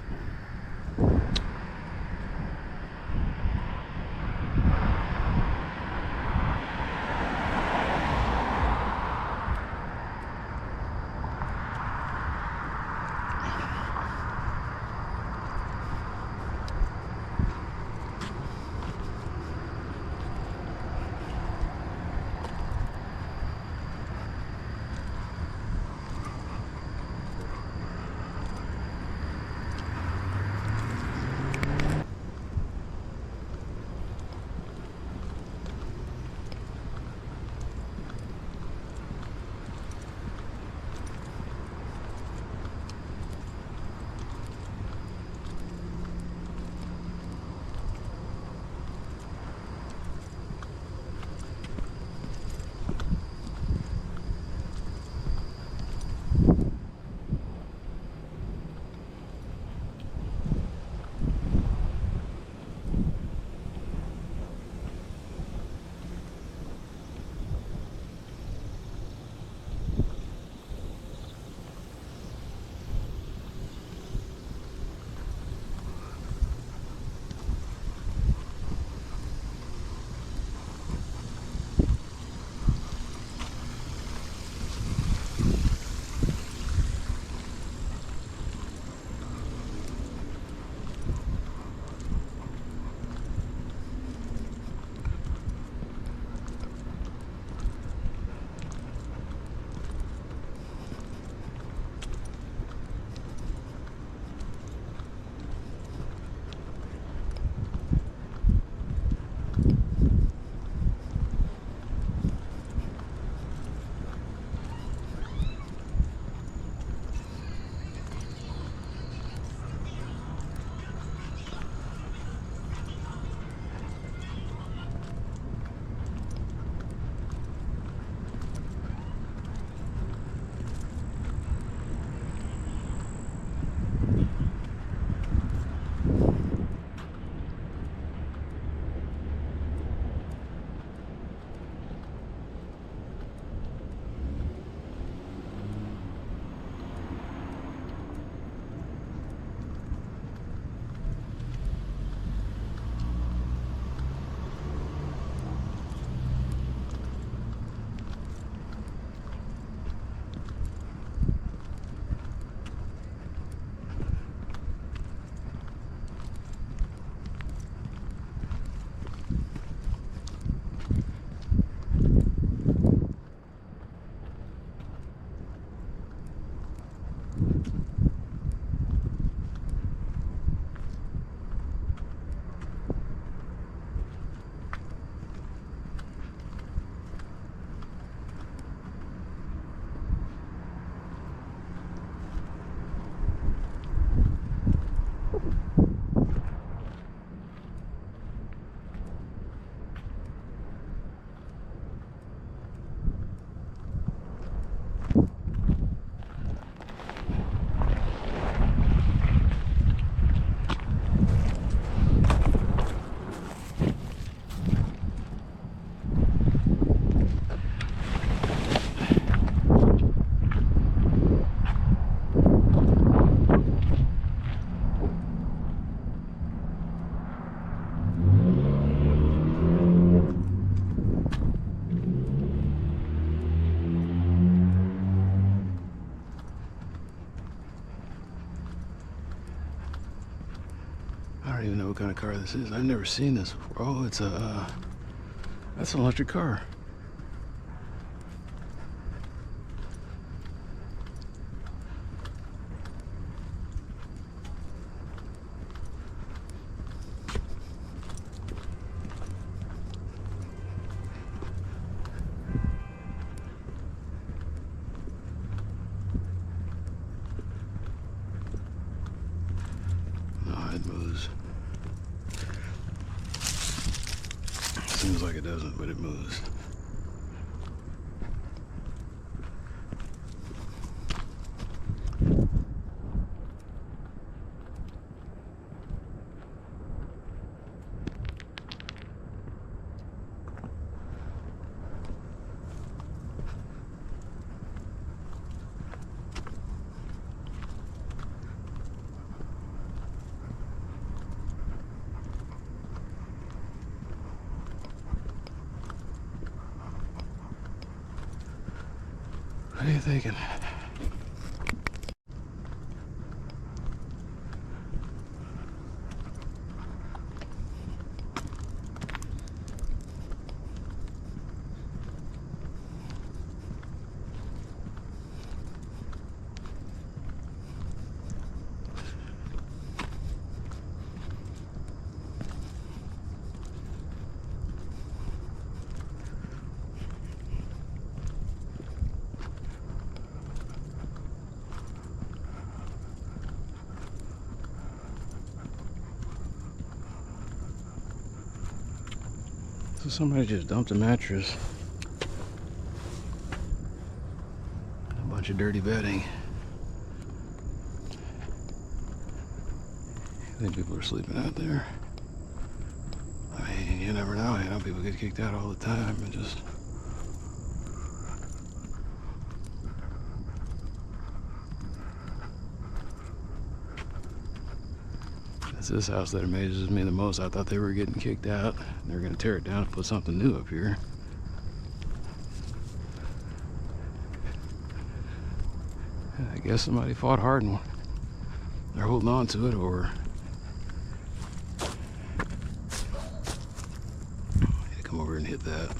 what kind of car this is. I've never seen this before. Oh, it's a, that's an electric car. No, it moves. Seems like it doesn't, but it moves. What are you thinking? So somebody just dumped a mattress. A bunch of dirty bedding. I think people are sleeping out there. I mean, you never know. You know, people get kicked out all the time and just... It's this house that amazes me the most. I thought they were getting kicked out. They were going to tear it down and put something new up here. I guess somebody fought hard and they're holding on to it, or... I need to come over and hit that.